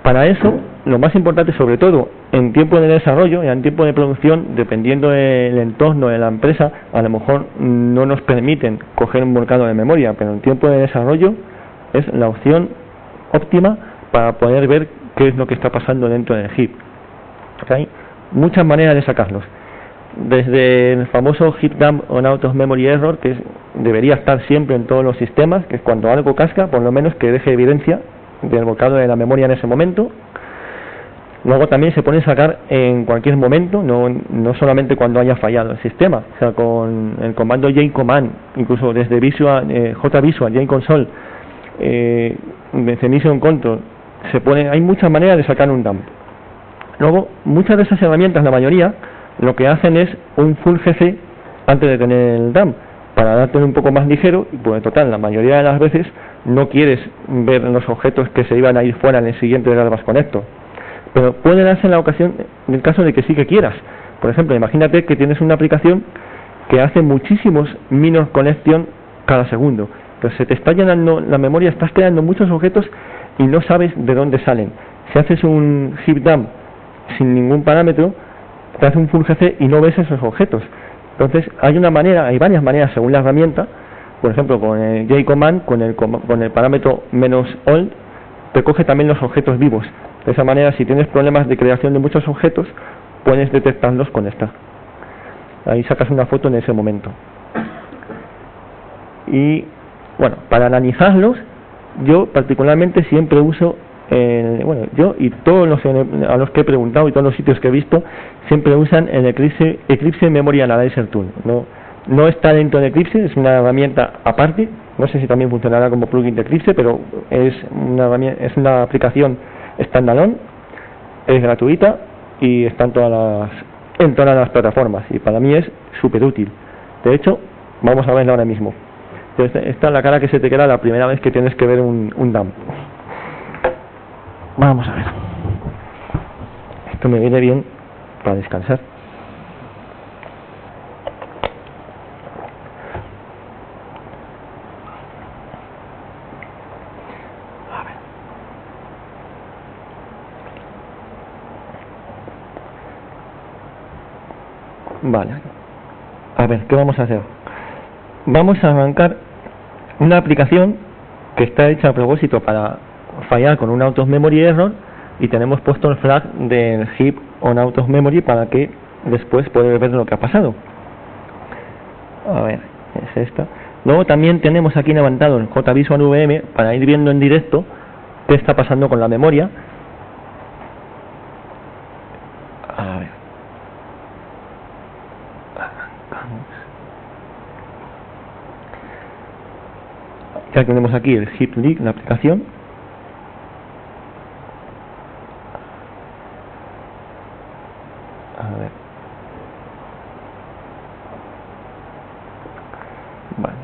Para eso, lo más importante, sobre todo en tiempo de desarrollo y en tiempo de producción, dependiendo del entorno de la empresa, a lo mejor no nos permiten coger un volcado de memoria, pero en tiempo de desarrollo es la opción óptima para poder ver qué es lo que está pasando dentro del heap. Hay muchas maneras de sacarlos. Desde el famoso heap dump on out of memory error, que debería estar siempre en todos los sistemas, que es cuando algo casca, por lo menos que deje evidencia del volcado de la memoria en ese momento. Luego también se puede sacar en cualquier momento, no solamente cuando haya fallado el sistema. O sea, con el comando jcommand, incluso desde Visual, JVisual, JConsole, desde Mission Control, hay muchas maneras de sacar un dump. Luego, muchas de esas herramientas, la mayoría, lo que hacen es un full GC antes de tener el dump, para darte un poco más ligero, y pues total, la mayoría de las veces no quieres ver los objetos que se iban a ir fuera en el siguiente Garbage Collector. Pero puede darse en la ocasión, en el caso de que sí que quieras. Por ejemplo, imagínate que tienes una aplicación que hace muchísimos minor collection cada segundo. Entonces se te está llenando la memoria, estás creando muchos objetos y no sabes de dónde salen. Si haces un heap dump sin ningún parámetro, te hace un full GC y no ves esos objetos. Entonces hay varias maneras según la herramienta. Por ejemplo, con el jcommand, con el parámetro -old, te coge también los objetos vivos. De esa manera, si tienes problemas de creación de muchos objetos, puedes detectarlos con esta. Ahí sacas una foto en ese momento. Y bueno, para analizarlos, yo particularmente siempre uso, yo y todos a los que he preguntado y todos los sitios que he visto, siempre usan el Eclipse Memory Analyzer Tool. No está dentro de Eclipse, es una herramienta aparte. No sé si también funcionará como plugin de Eclipse, pero es una aplicación standalone, es gratuita y está en todas las plataformas, y para mí es súper útil. De hecho, vamos a verla ahora mismo. Entonces, esta es la cara que se te queda la primera vez que tienes que ver un dump. Vamos a ver. Esto me viene bien para descansar. Vale, a ver, ¿qué vamos a hacer? Vamos a arrancar una aplicación que está hecha a propósito para fallar con un out of memory error, y tenemos puesto el flag del heap on out of memory para que después puedas ver lo que ha pasado. A ver, es esta. Luego también tenemos aquí levantado el JVisual VM para ir viendo en directo qué está pasando con la memoria. A ver. Ya tenemos aquí el heap leak, la aplicación. A ver. Vale.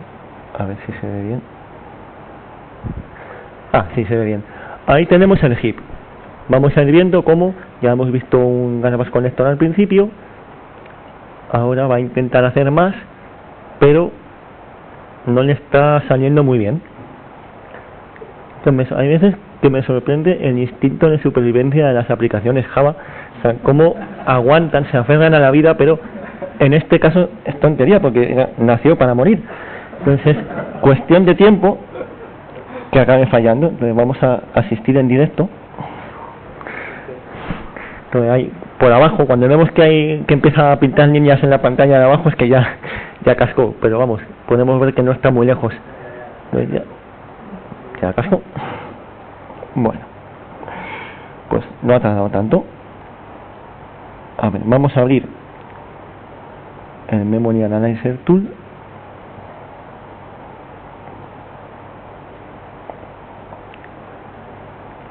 A ver si se ve bien. Sí, se ve bien. Ahí tenemos el heap. Vamos a ir viendo cómo ya hemos visto un Garbage Collector al principio. Ahora va a intentar hacer más, pero no le está saliendo muy bien. Entonces, hay veces que me sorprende el instinto de supervivencia de las aplicaciones Java. O sea, cómo aguantan, se aferran a la vida, pero en este caso es tontería porque nació para morir. Entonces, cuestión de tiempo que acabe fallando. Entonces vamos a asistir en directo. Entonces ahí por abajo, cuando vemos que empieza a pintar líneas en la pantalla de abajo, es que ya cascó, pero vamos, podemos ver que no está muy lejos. Entonces ya cascó. Bueno, pues no ha tardado tanto. A ver, vamos a abrir el Memory Analyzer Tool.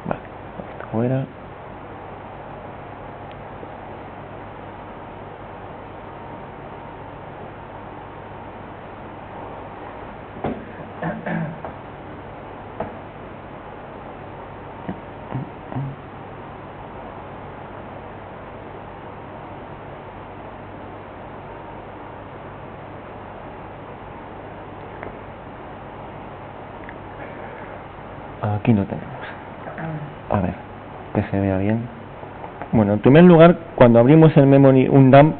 Vale, esto fuera. Aquí lo tenemos. A ver, que se vea bien. Bueno, en primer lugar, cuando abrimos el memory, un dump,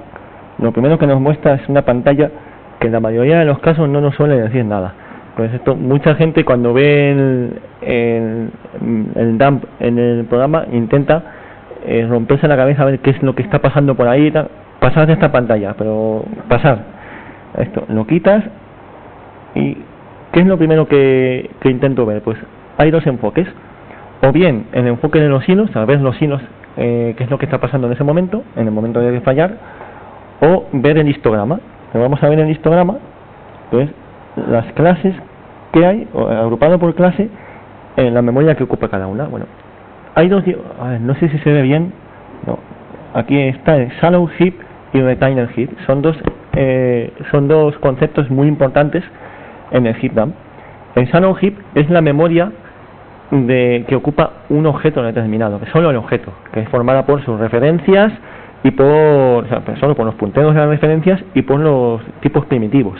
lo primero que nos muestra es una pantalla que en la mayoría de los casos no nos suele decir nada. Pues esto, mucha gente cuando ve el dump en el programa intenta romperse la cabeza a ver qué es lo que está pasando por ahí, pasar de esta pantalla, pero pasar. Esto lo quitas y ¿qué es lo primero que intento ver? Pues hay dos enfoques, o bien el enfoque de los hilos, a ver los hilos qué es lo que está pasando en ese momento, en el momento de fallar, o ver el histograma. Vamos a ver el histograma, que es las clases que hay, agrupado por clase, en la memoria que ocupa cada una. Bueno, hay dos, a ver, no sé si se ve bien, no. Aquí está el shallow heap y retainer heap. Son dos conceptos muy importantes en el heap dump. El shallow heap es la memoria que ocupa un objeto determinado, que solo el objeto, que es formada por sus referencias y solo por los punteros de las referencias y por los tipos primitivos.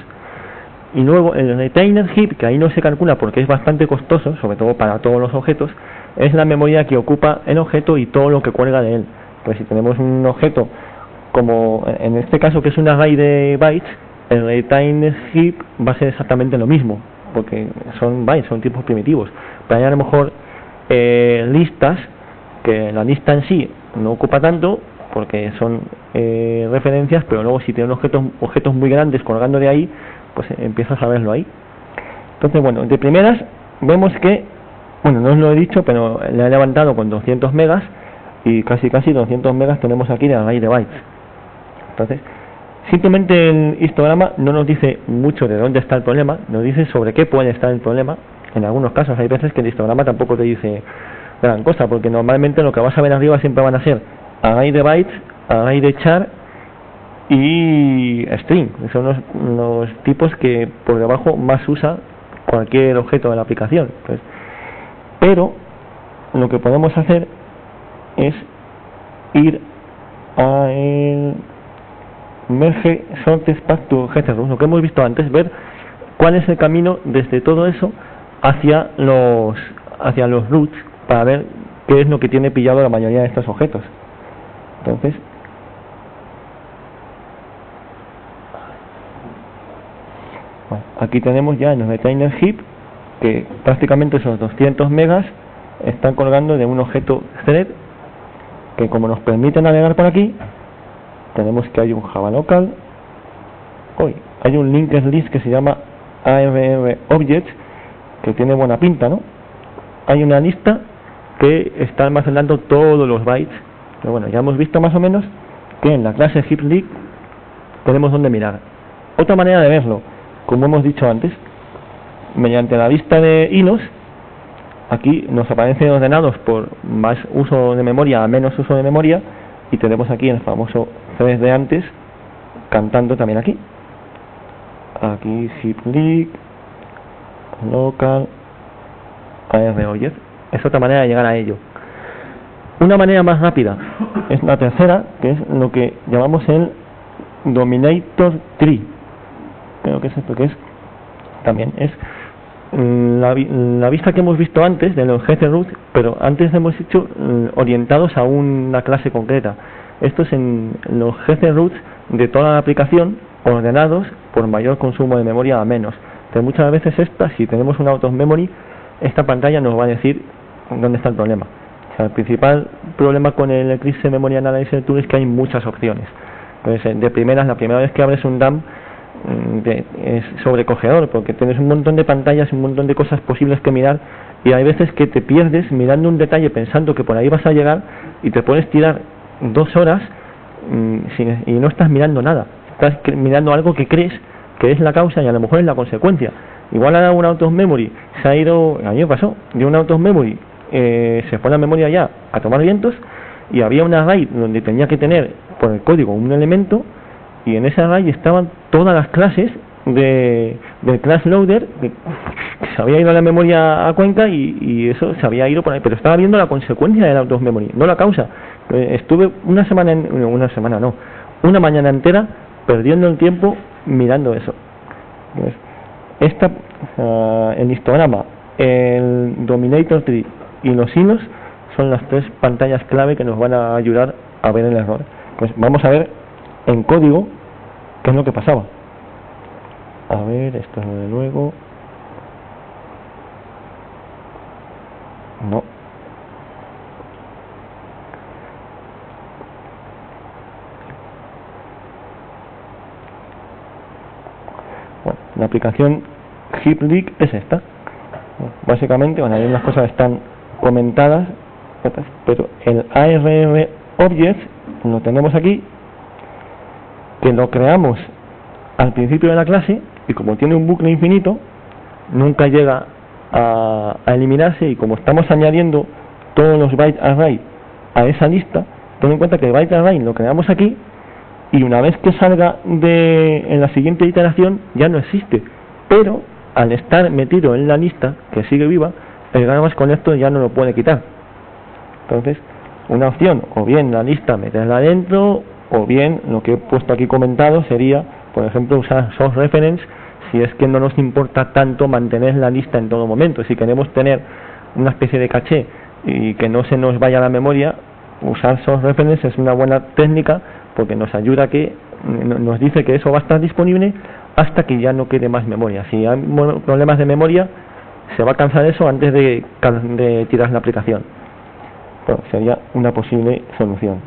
Y luego el retainer heap, que ahí no se calcula porque es bastante costoso, sobre todo para todos los objetos, es la memoria que ocupa el objeto y todo lo que cuelga de él. Pues si tenemos un objeto como en este caso que es un array de bytes, el retainer heap va a ser exactamente lo mismo, porque son bytes, son tipos primitivos. Pero hay a lo mejor listas, que la lista en sí no ocupa tanto porque son referencias, pero luego si tienen objetos muy grandes colgando de ahí, pues empiezas a verlo ahí. Entonces, bueno, de primeras vemos que, bueno, no os lo he dicho, pero le he levantado con 200 megas y casi 200 megas tenemos aquí de array de bytes. Entonces, simplemente el histograma no nos dice mucho de dónde está el problema, nos dice sobre qué puede estar el problema. En algunos casos hay veces que el histograma tampoco te dice gran cosa, porque normalmente lo que vas a ver arriba siempre van a ser array de bytes, array de char y string. Son los tipos que por debajo más usa cualquier objeto de la aplicación. Pues, pero lo que podemos hacer es ir a el merge sorted path to header, lo que hemos visto antes, ver cuál es el camino desde todo eso hacia los roots, para ver qué es lo que tiene pillado la mayoría de estos objetos. Entonces, bueno, aquí tenemos ya en el retainer heap que prácticamente esos 200 megas están colgando de un objeto thread que, como nos permite navegar por aquí, tenemos que hay un Java local, hay un linked list que se llama ARR objects, que tiene buena pinta, ¿no? Hay una lista que está almacenando todos los bytes. Pero bueno, ya hemos visto más o menos que en la clase heap.list tenemos donde mirar. Otra manera de verlo, como hemos dicho antes, mediante la lista de hilos, aquí nos aparecen ordenados por más uso de memoria a menos uso de memoria, y tenemos aquí el famoso thread de antes cantando también aquí heap.list local AROyes. Es otra manera de llegar a ello. Una manera más rápida es la tercera, que es lo que llamamos el dominator tree. Creo que es esto, que es también es la vista que hemos visto antes de los header roots, pero antes hemos hecho orientados a una clase concreta. Esto es en los header roots de toda la aplicación, ordenados por mayor consumo de memoria a menos. Pero muchas veces si tenemos un out of memory, esta pantalla nos va a decir dónde está el problema. O sea, el principal problema con el Eclipse Memory Analyzer Tool es que hay muchas opciones. Entonces, de primeras, la primera vez que abres un DAM es sobrecogedor, porque tienes un montón de pantallas, un montón de cosas posibles que mirar, y hay veces que te pierdes mirando un detalle pensando que por ahí vas a llegar y te puedes tirar 2 horas y no estás mirando nada. Estás mirando algo que crees que es la causa y a lo mejor es la consecuencia. Igual ha dado un out of memory, se ha ido, a mí me pasó, de un out of memory, se fue la memoria ya a tomar vientos, y había un array donde tenía que tener por el código un elemento, y en ese array estaban todas las clases del class loader, que se había ido a la memoria a Cuenca y eso se había ido por ahí, pero estaba viendo la consecuencia del out of memory, no la causa. Estuve una mañana entera perdiendo el tiempo mirando eso. El histograma, el dominator tree y los hilos son las 3 pantallas clave que nos van a ayudar a ver el error. Pues vamos a ver en código qué es lo que pasaba. A ver, esto de luego. No. Bueno, la aplicación heap.list es esta. Básicamente, bueno, ahí unas cosas están comentadas, pero el ARR Object lo tenemos aquí, que lo creamos al principio de la clase, y como tiene un bucle infinito, nunca llega a eliminarse, y como estamos añadiendo todos los byte array a esa lista, ten en cuenta que el byte array lo creamos aquí, y una vez que salga en la siguiente iteración ya no existe, pero al estar metido en la lista que sigue viva, el garbage collector ya no lo puede quitar. Entonces, una opción, o bien la lista meterla dentro, o bien lo que he puesto aquí comentado sería, por ejemplo, usar source reference si es que no nos importa tanto mantener la lista en todo momento. Si queremos tener una especie de caché y que no se nos vaya la memoria, usar source reference es una buena técnica, porque nos ayuda a que nos dice que eso va a estar disponible hasta que ya no quede más memoria. Si hay problemas de memoria, se va a cansar eso antes de tirar la aplicación. Bueno, sería una posible solución.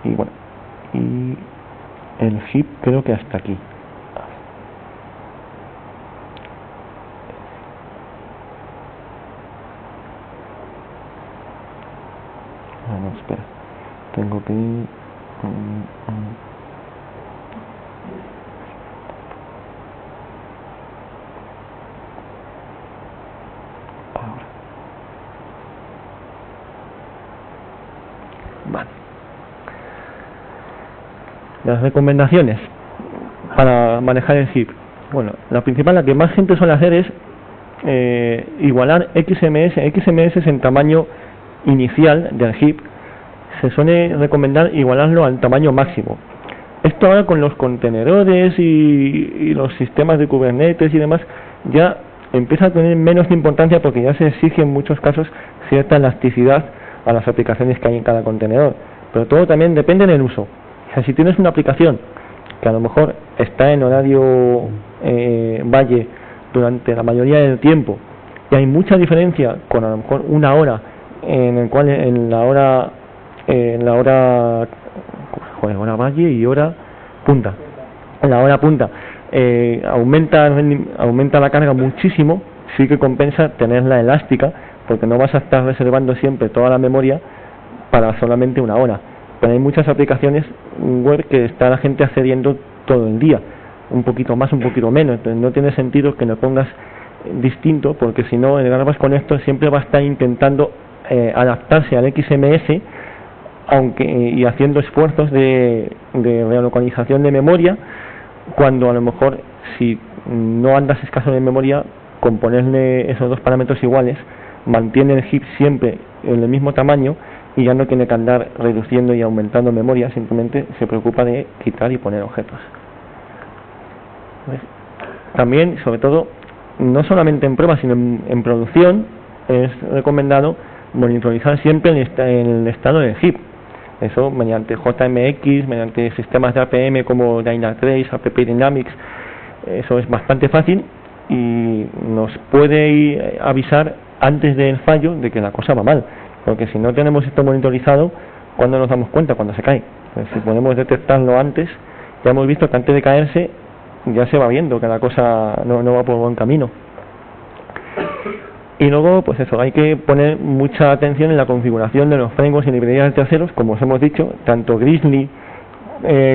Y bueno, y el heap creo que hasta aquí. Bueno, espera, tengo que ir ahora. Vale. Las recomendaciones para manejar el heap. Bueno, la principal, la que más gente suele hacer es igualar XMS. XMS es en tamaño inicial del heap. Se suele recomendar igualarlo al tamaño máximo. Esto ahora con los contenedores y los sistemas de Kubernetes y demás ya empieza a tener menos importancia, porque ya se exige en muchos casos cierta elasticidad a las aplicaciones que hay en cada contenedor. Pero todo también depende del uso. O sea, si tienes una aplicación que a lo mejor está en horario valle durante la mayoría del tiempo, y hay mucha diferencia con a lo mejor una hora en el cual hora valle y hora punta, en la hora punta aumenta la carga muchísimo, sí que compensa tenerla elástica, porque no vas a estar reservando siempre toda la memoria para solamente una hora. Pero hay muchas aplicaciones web que está la gente accediendo todo el día, un poquito más, un poquito menos. Entonces no tiene sentido que lo pongas distinto, porque si no el garbage collector siempre va a estar intentando adaptarse al XMS, y haciendo esfuerzos de relocalización de memoria, cuando a lo mejor, si no andas escaso de memoria, con ponerle esos dos parámetros iguales mantiene el heap siempre en el mismo tamaño, y ya no tiene que andar reduciendo y aumentando memoria, simplemente se preocupa de quitar y poner objetos. También, sobre todo, no solamente en pruebas, sino en producción, es recomendado monitorizar siempre el estado del heap. Eso mediante JMX, mediante sistemas de APM como Dynatrace, App Dynamics. Eso es bastante fácil y nos puede avisar antes del fallo de que la cosa va mal, porque si no tenemos esto monitorizado, ¿cuándo nos damos cuenta? Cuando se cae. Pues si podemos detectarlo antes, ya hemos visto que antes de caerse ya se va viendo que la cosa no va por buen camino. Y luego, pues eso, hay que poner mucha atención en la configuración de los frameworks y librerías terceros. Como os hemos dicho, tanto Grizzly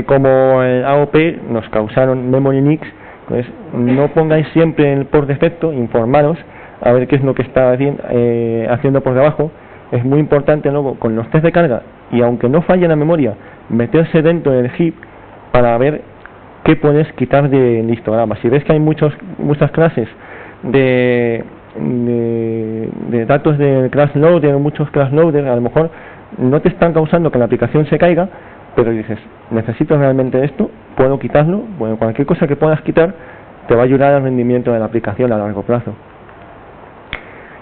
como el AOP nos causaron memory leaks. Pues no pongáis siempre por defecto, informaros a ver qué es lo que está haciendo por debajo. Es muy importante luego con los test de carga, y aunque no falle la memoria, meterse dentro del heap para ver qué puedes quitar del histograma. Si ves que hay muchas clases de datos de crash loader, muchos crash loaders, a lo mejor no te están causando que la aplicación se caiga, pero dices, necesito realmente esto, puedo quitarlo. Bueno, cualquier cosa que puedas quitar te va a ayudar al rendimiento de la aplicación a largo plazo.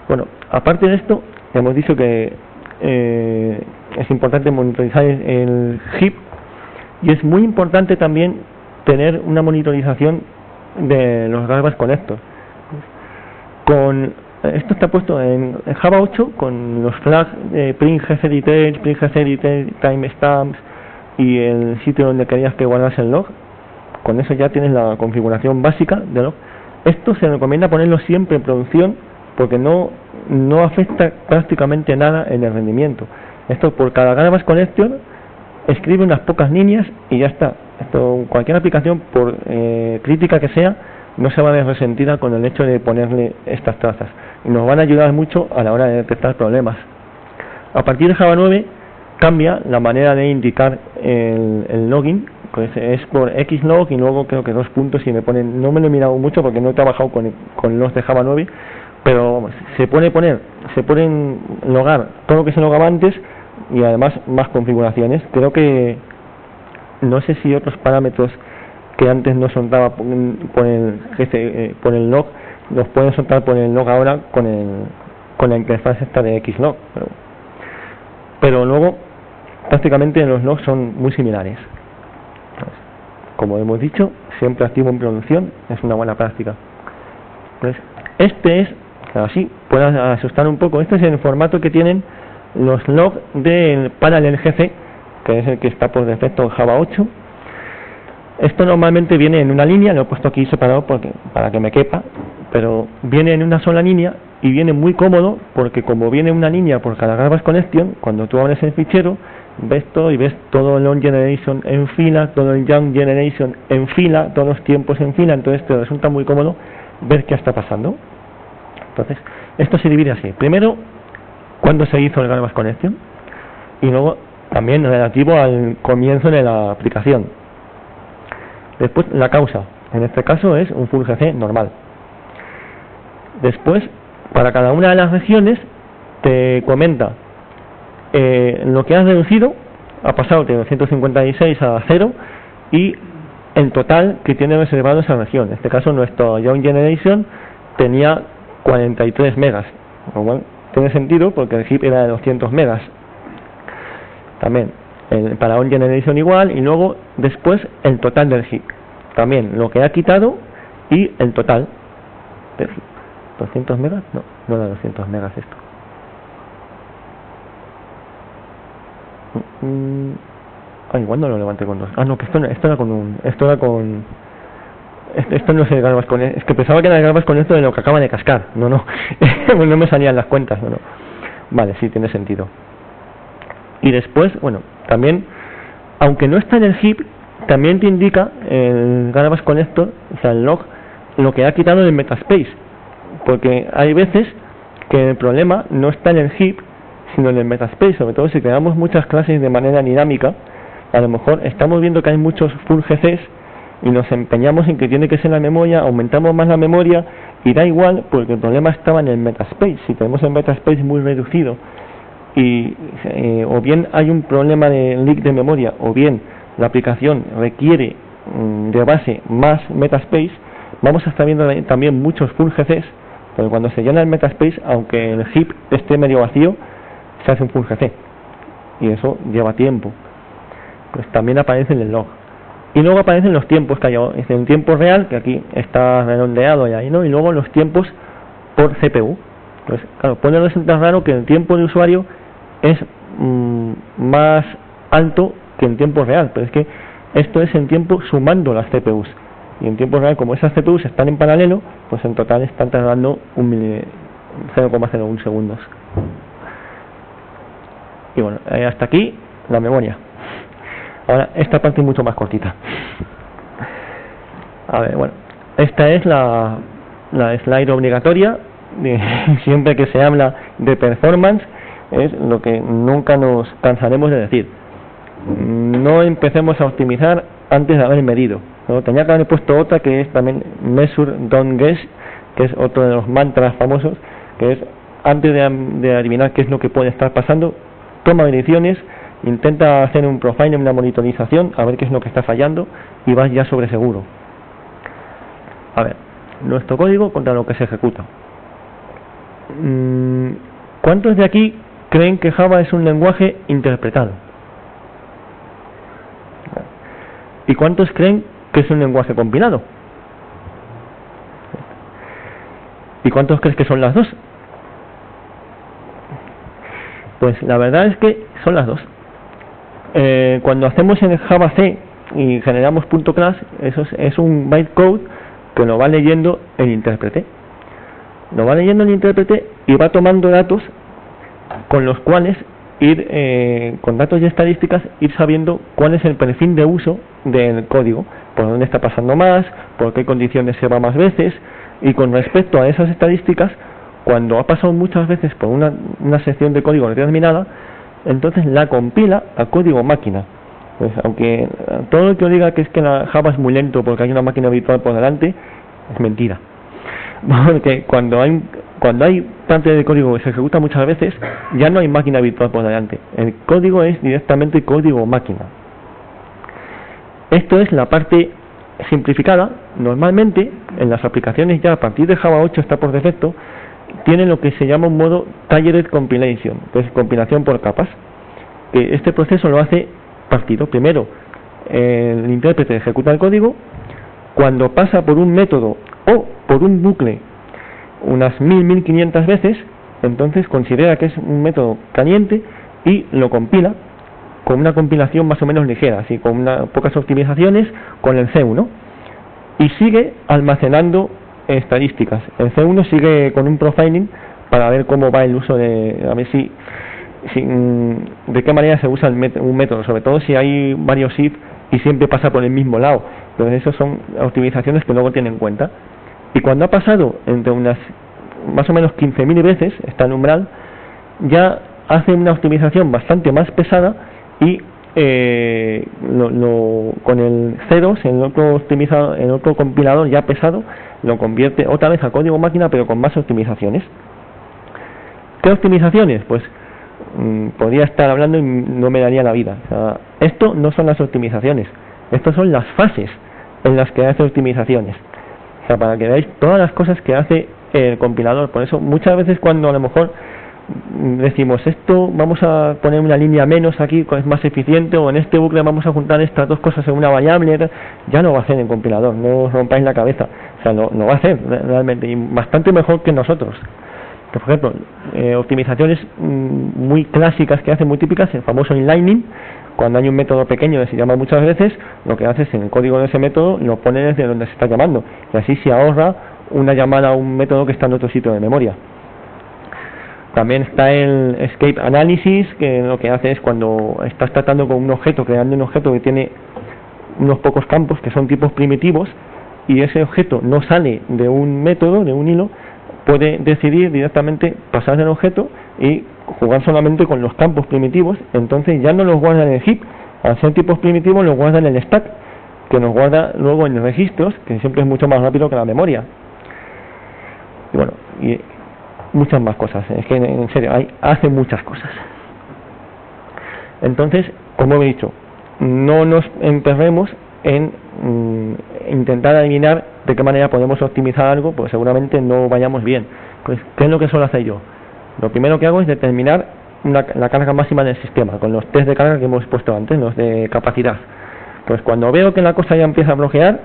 Bueno, aparte de esto, hemos dicho que es importante monitorizar el heap, y es muy importante también tener una monitorización de los garbage collectors. Esto está puesto en Java 8 con los flags de print gcdetails, print gcdetails, timestamps y el sitio donde querías que guardas el log. Con eso ya tienes la configuración básica de log. Esto se recomienda ponerlo siempre en producción porque no afecta prácticamente nada en el rendimiento. Esto, por cada Garbage Collection escribe unas pocas líneas y ya está. Esto, cualquier aplicación, por crítica que sea, no se va a ver resentida con el hecho de ponerle estas trazas, y nos van a ayudar mucho a la hora de detectar problemas. A partir de Java 9 cambia la manera de indicar el login, pues es por xlog y luego creo que 2 puntos, y me ponen, no me lo he mirado mucho porque no he trabajado con los de Java 9, pero vamos, se pueden logar todo lo que se logaba antes, y además más configuraciones. Creo que no sé si otros parámetros que antes no soltaba por el log los pueden soltar por el log ahora con la interfaz esta de xlog, pero luego prácticamente los logs son muy similares. Como hemos dicho, siempre activo en producción, es una buena práctica. Pues este es, así puede asustar un poco, este es el formato que tienen los logs del Parallel GC, que es el que está por defecto en Java 8. Esto normalmente viene en una línea, lo he puesto aquí separado para que me quepa, pero viene en una sola línea y viene muy cómodo, porque como viene una línea por cada Garbage Collection, cuando tú abres el fichero ves todo y ves todo el on generation en fila, todo el young generation en fila, todos los tiempos en fila, entonces te resulta muy cómodo ver qué está pasando. Entonces esto se divide así: primero, cuándo se hizo el Garbage Collection, y luego también relativo al comienzo de la aplicación. Después la causa, en este caso es un full GC normal. Después, para cada una de las regiones te comenta lo que has reducido, ha pasado de 256 a 0, y el total que tiene reservado esa región. En este caso nuestro Young Generation tenía 43 megas, lo cual tiene sentido porque el heap era de 200 megas. También para On Generation igual, y luego después el total del heap, también lo que ha quitado y el total del heap. 200 megas, no era 200 megas esto. Igual no lo levanté con 2. No, que esto era con un, esto no es el Garbage con, es que pensaba que era el Garbage con esto de lo que acaba de cascar. No no me salían las cuentas. No. Vale, sí, tiene sentido. Y después, bueno, también, aunque no está en el heap, también te indica el Garbage Collector, o sea, el log, lo que ha quitado del metaspace, porque hay veces que el problema no está en el heap, sino en el metaspace. Sobre todo si creamos muchas clases de manera dinámica, a lo mejor estamos viendo que hay muchos full GCs y nos empeñamos en que tiene que ser la memoria, aumentamos más la memoria y da igual, porque el problema estaba en el metaspace. Si tenemos el metaspace muy reducido y o bien hay un problema de leak de memoria, o bien la aplicación requiere de base más metaspace, vamos a estar viendo también muchos full GCs, porque cuando se llena el metaspace, aunque el heap esté medio vacío, se hace un full GC, y eso lleva tiempo. Pues también aparece en el log. Y luego aparecen los tiempos que hay en el tiempo real, que aquí está redondeado y ahí, ¿no? Y luego los tiempos por CPU. Pues claro, puede resultar raro que el tiempo de usuario es más alto que el tiempo real, pero es que esto es el tiempo sumando las CPUs, y en tiempo real, como esas CPUs están en paralelo, pues en total están tardando 0,01 segundos. Y bueno, hasta aquí la memoria. Ahora esta parte es mucho más cortita. A ver, bueno, esta es la slide obligatoria siempre que se habla de performance, es lo que nunca nos cansaremos de decir: no empecemos a optimizar antes de haber medido, ¿no? Tenía que haber puesto otra que es también measure, don't guess, que es otro de los mantras famosos, que es antes de adivinar qué es lo que puede estar pasando, toma mediciones, intenta hacer un profiling, una monitorización, a ver qué es lo que está fallando, y vas ya sobre seguro. A ver, nuestro código contra lo que se ejecuta. ¿Cuántos de aquí creen que Java es un lenguaje interpretado? ¿Y cuántos creen que es un lenguaje compilado? ¿Y cuántos crees que son las dos? Pues la verdad es que son las dos. Cuando hacemos en Java C y generamos .class, eso es un bytecode que lo va leyendo el intérprete. lo va leyendo el intérprete y va tomando datos con los cuales ir, con datos y estadísticas, ir sabiendo cuál es el perfil de uso del código, por dónde está pasando más, por qué condiciones se va más veces, y con respecto a esas estadísticas, cuando ha pasado muchas veces por una sección de código determinada, entonces la compila a código máquina. Pues aunque todo lo que os diga que es que la Java es muy lento porque hay una máquina virtual por delante, es mentira. Porque cuando hay parte de código que se ejecuta muchas veces, ya no hay máquina virtual por delante. El código es directamente código máquina. Esto es la parte simplificada. Normalmente en las aplicaciones ya a partir de Java 8 está por defecto, tienen lo que se llama un modo Tiered Compilation, que es compilación por capas. Que este proceso lo hace partido. Primero el intérprete ejecuta el código, cuando pasa por un método o por un bucle unas 1500 veces, entonces considera que es un método caliente y lo compila con una compilación más o menos ligera, así con pocas optimizaciones con el C1, y sigue almacenando estadísticas. El C1 sigue con un profiling para ver cómo va el uso de, a ver si de qué manera se usa un método, sobre todo si hay varios if y siempre pasa por el mismo lado. Entonces esas son optimizaciones que luego tiene en cuenta. Y cuando ha pasado entre unas más o menos 15.000 veces, está en umbral, ya hace una optimización bastante más pesada y con el C2, en otro compilador ya pesado, lo convierte otra vez a código máquina, pero con más optimizaciones. ¿Qué optimizaciones? Pues podría estar hablando y no me daría la vida. O sea, esto no son las optimizaciones, estas son las fases en las que hace optimizaciones. O sea, para que veáis todas las cosas que hace el compilador. Por eso muchas veces cuando a lo mejor decimos esto, vamos a poner una línea menos aquí, es más eficiente, o en este bucle vamos a juntar estas dos cosas en una variable, ya lo va a hacer el compilador, no os rompáis la cabeza. O sea, lo va a hacer realmente, y bastante mejor que nosotros. Por ejemplo, optimizaciones muy clásicas que hacen, muy típicas, el famoso inlining. Cuando hay un método pequeño que se llama muchas veces, lo que hace es en el código de ese método lo pone desde donde se está llamando, y así se ahorra una llamada a un método que está en otro sitio de memoria. También está el escape analysis, que lo que hace es cuando estás tratando con un objeto, creando un objeto que tiene unos pocos campos que son tipos primitivos, y ese objeto no sale de un método, de un hilo, puede decidir directamente pasar el objeto y jugar solamente con los campos primitivos. Entonces ya no los guarda en el heap, al ser tipos primitivos los guarda en el stack, que nos guarda luego en los registros, que siempre es mucho más rápido que la memoria. Y bueno, y muchas más cosas, es que en serio, hace muchas cosas. Entonces, como he dicho, no nos emperremos en intentar adivinar de qué manera podemos optimizar algo, pues seguramente no vayamos bien. Pues, ¿qué es lo que suelo hacer yo? Lo primero que hago es determinar la carga máxima del sistema, con los test de carga que hemos puesto antes, los de capacidad. Pues cuando veo que la cosa ya empieza a bloquear,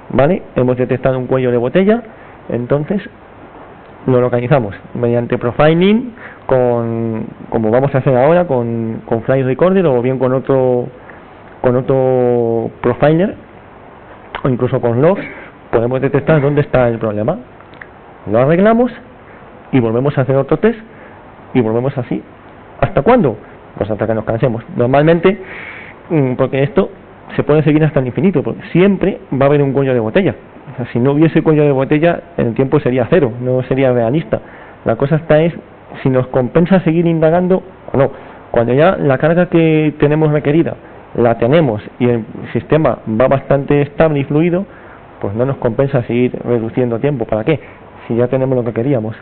¿vale? Hemos detectado un cuello de botella, entonces lo localizamos mediante profiling, como vamos a hacer ahora, con Flight Recorder, o bien con otro profiler, o incluso con logs, podemos detectar dónde está el problema. Lo arreglamos y volvemos a hacer otro test y volvemos así. ¿Hasta cuándo? Pues hasta que nos cansemos. Normalmente, porque esto se puede seguir hasta el infinito, porque siempre va a haber un cuello de botella. O sea, si no hubiese cuello de botella, el tiempo sería cero, no sería realista. La cosa está es si nos compensa seguir indagando o no. Cuando ya la carga que tenemos requerida la tenemos y el sistema va bastante estable y fluido, pues no nos compensa seguir reduciendo tiempo. ¿Para qué? Si ya tenemos lo que queríamos.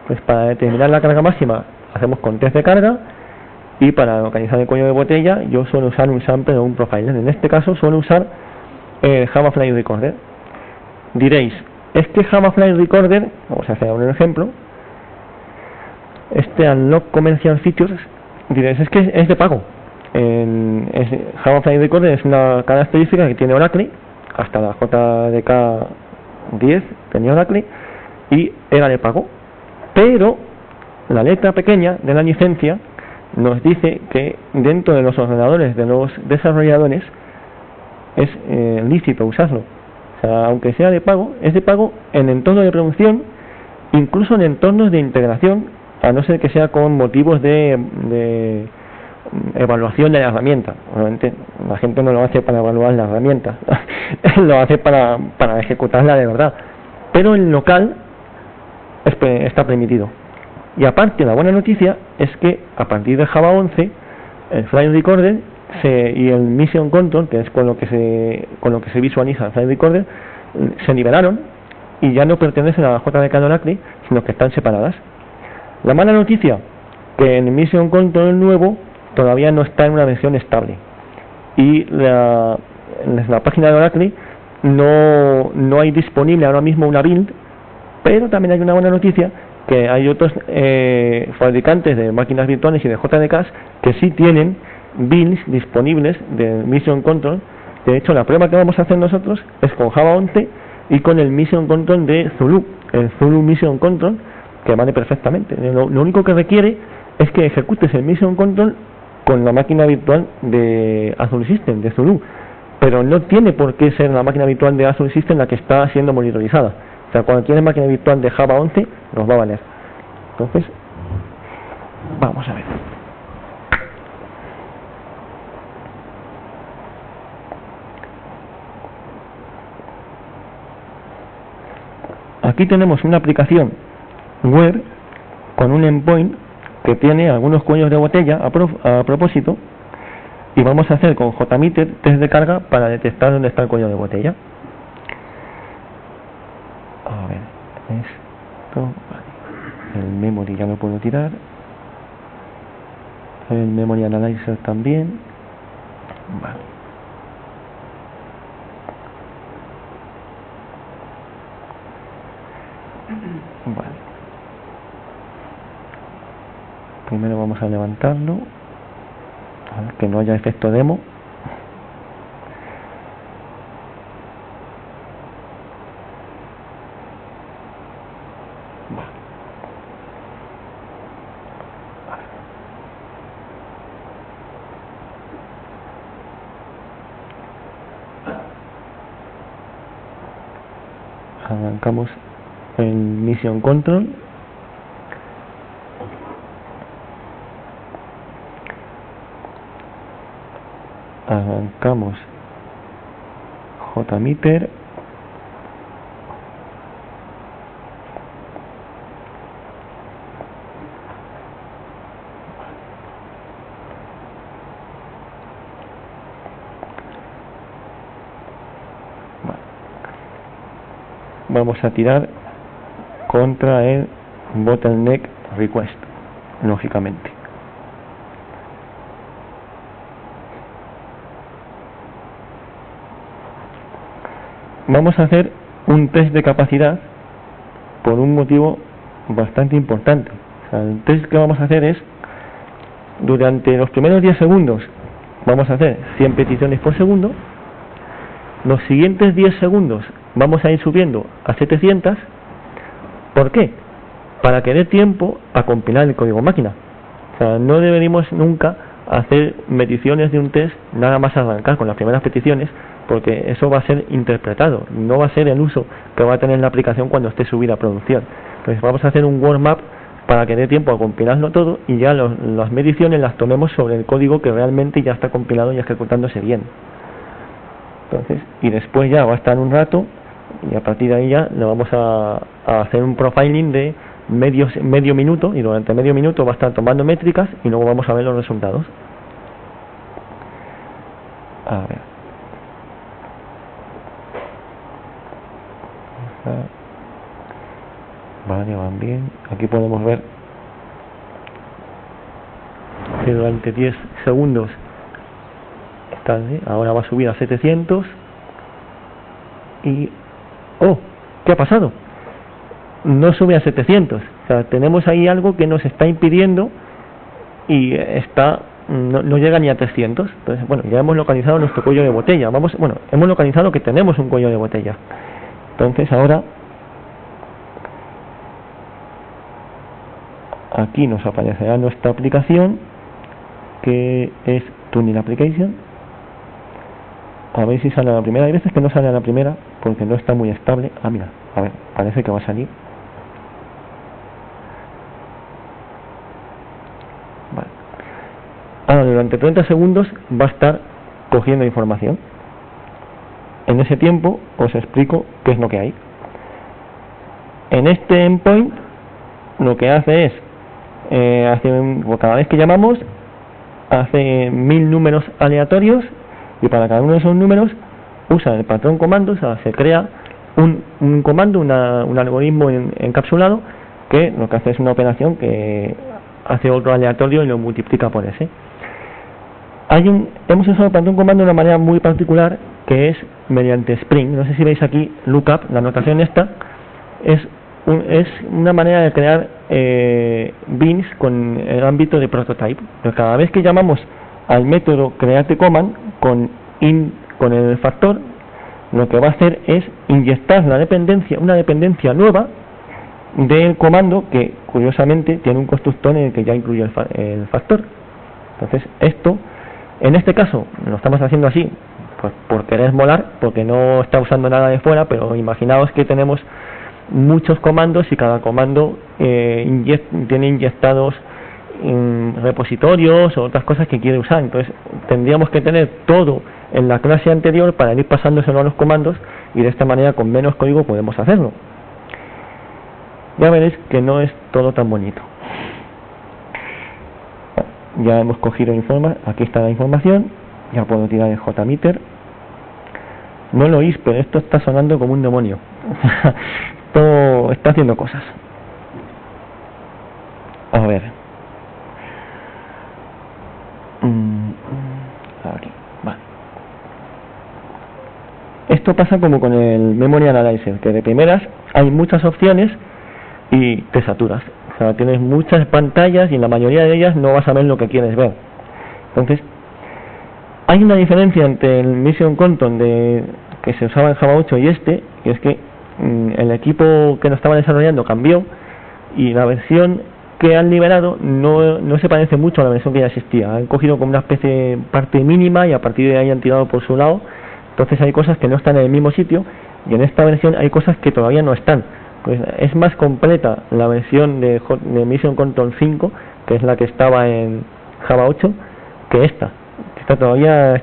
Pues para determinar la carga máxima hacemos con test de carga, y para localizar el cuello de botella yo suelo usar un sample o un profiler. En este caso suelo usar Java Flight Recorder. Diréis, es que Java Flight Recorder, vamos a hacer un ejemplo, este Unlock Commercial Features, diréis, es que es de pago. Java Flight Recorder es una característica que tiene Oracle, hasta la JDK 10 tenía Oracle y era de pago, pero la letra pequeña de la licencia nos dice que dentro de los ordenadores de los desarrolladores es lícito usarlo. O sea, aunque sea de pago, es de pago en entorno de producción incluso en entornos de integración, a no ser que sea con motivos de evaluación de la herramienta. Obviamente la gente no lo hace para evaluar la herramienta, lo hace para ejecutarla de verdad, pero en local está permitido. Y aparte, la buena noticia es que a partir de Java 11 el Flight Recorder y el Mission Control, que es con lo que se visualiza el Flight Recorder, se liberaron y ya no pertenecen a la JDK de Oracle, sino que están separadas. La mala noticia, que en el Mission Control nuevo todavía no está en una versión estable, y en la página de Oracle no hay disponible ahora mismo una build. Pero también hay una buena noticia, que hay otros fabricantes de máquinas virtuales y de JDKs que sí tienen builds disponibles de Mission Control. De hecho, la prueba que vamos a hacer nosotros es con Java 11 y con el Mission Control de Zulu, el Zulu Mission Control, que vale perfectamente. Lo único que requiere es que ejecutes el Mission Control con la máquina virtual de Azure System, de Zulu, pero no tiene por qué ser la máquina virtual de Azure System la que está siendo monitorizada. O sea, cuando tienes máquina virtual de Java 11 nos va a valer. Entonces, vamos a ver. Aquí tenemos una aplicación web con un endpoint que tiene algunos cuellos de botella a propósito, y vamos a hacer con JMeter test de carga para detectar dónde está el cuello de botella. A ver, esto, vale. El memory ya lo puedo tirar, el memory analyzer también, vale. Vale. Primero vamos a levantarlo, a ver que no haya efecto demo. Arrancamos el Mission Control. Arrancamos JMeter. Vamos a tirar contra el bottleneck request, lógicamente. Vamos a hacer un test de capacidad por un motivo bastante importante. O sea, el test que vamos a hacer es, durante los primeros 10 segundos vamos a hacer 100 peticiones por segundo. Los siguientes 10 segundos vamos a ir subiendo a 700. ¿Por qué? Para que dé tiempo a compilar el código máquina. O sea, no deberíamos nunca hacer mediciones de un test nada más arrancar con las primeras peticiones, porque eso va a ser interpretado, no va a ser el uso que va a tener la aplicación cuando esté subida a producción. Entonces vamos a hacer un warm-up para que dé tiempo a compilarlo todo, y ya las mediciones las tomemos sobre el código que realmente ya está compilado y ejecutándose bien. Entonces, y después ya va a estar un rato, y a partir de ahí ya le vamos a hacer un profiling de medio minuto, y durante medio minuto va a estar tomando métricas y luego vamos a ver los resultados. A ver. Vale, van bien. Aquí podemos ver que durante 10 segundos está, ahora va a subir a 700 y ¡oh! ¿Qué ha pasado? No sube a 700. O sea, tenemos ahí algo que nos está impidiendo y no llega ni a 300. Entonces, bueno, ya hemos localizado nuestro cuello de botella. Hemos localizado que tenemos un cuello de botella. Entonces ahora aquí nos aparecerá nuestra aplicación, que es Tuning Application. A ver si sale a la primera. Hay veces que no sale a la primera porque no está muy estable. Ah, mira, a ver, parece que va a salir. durante 30 segundos va a estar cogiendo información. En ese tiempo os explico qué es lo que hay. En este endpoint lo que hace es, cada vez que llamamos, hace 1000 números aleatorios, y para cada uno de esos números usa el patrón comando. O sea, se crea un comando, un algoritmo encapsulado, que lo que hace es una operación que hace otro aleatorio y lo multiplica por ese. Hemos usado el patrón comando de una manera muy particular, que es mediante Spring. No sé si veis aquí lookup, la notación esta es una manera de crear bins con el ámbito de prototype. Pero cada vez que llamamos al método createCommand con el factor, lo que va a hacer es inyectar una dependencia nueva del comando, que curiosamente tiene un constructor en el que ya incluye el factor. Entonces esto, en este caso, lo estamos haciendo así pues por querer molar, porque no está usando nada de fuera, pero imaginaos que tenemos muchos comandos y cada comando tiene inyectados repositorios o otras cosas que quiere usar. Entonces tendríamos que tener todo en la clase anterior para ir pasándoselo a los comandos, y de esta manera con menos código podemos hacerlo. Ya veréis que no es todo tan bonito. Ya hemos cogido aquí está la información, ya puedo tirar el JMeter. No lo oís, pero esto está sonando como un demonio. Esto está haciendo cosas. A ver. Aquí, vale. Esto pasa como con el Memory Analyzer, que de primeras hay muchas opciones y te saturas. O sea, tienes muchas pantallas y en la mayoría de ellas no vas a ver lo que quieres ver. Entonces, hay una diferencia entre el Mission Control que se usaba en Java 8 y y es que el equipo que lo estaba desarrollando cambió, y la versión que han liberado no se parece mucho a la versión que ya existía. Han cogido como una especie de parte mínima y a partir de ahí han tirado por su lado. Entonces hay cosas que no están en el mismo sitio, y en esta versión hay cosas que todavía no están. Pues es más completa la versión de Mission Control 5, que es la que estaba en Java 8, que esta. Está todavía,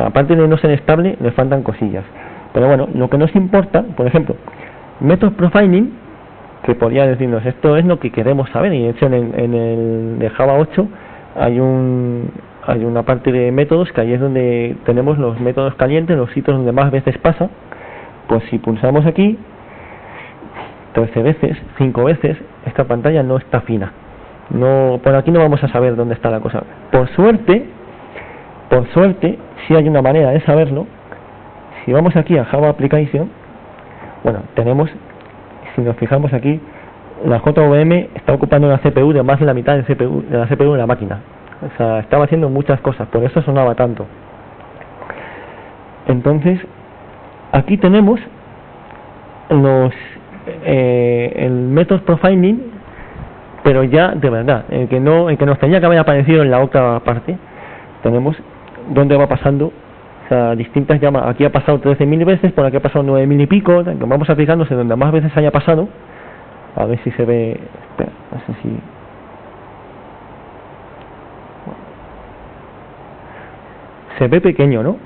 aparte de no ser estable, le faltan cosillas. Pero bueno, lo que nos importa, por ejemplo, Method Profiling, que podría decirnos esto es lo que queremos saber, y de hecho en el de Java 8 hay una parte de métodos, que ahí es donde tenemos los métodos calientes, los sitios donde más veces pasa. Pues si pulsamos aquí 13 veces, 5 veces, esta pantalla no está fina. Por aquí no vamos a saber dónde está la cosa. Por suerte, sí hay una manera de saberlo. Si vamos aquí a Java Application, bueno, si nos fijamos aquí, la JVM está ocupando una CPU de más de la mitad de la CPU de la máquina. O sea, estaba haciendo muchas cosas, por eso sonaba tanto. Entonces, aquí tenemos el Method Profiling, pero ya de verdad, el que nos tenía que haber aparecido en la otra parte. Tenemos dónde va pasando, o sea, distintas llamadas. Aquí ha pasado 13.000 veces, por aquí ha pasado 9.000 y pico. Vamos a fijarnos donde más veces haya pasado, a ver si se ve. Espera, no sé si se ve pequeño, ¿no?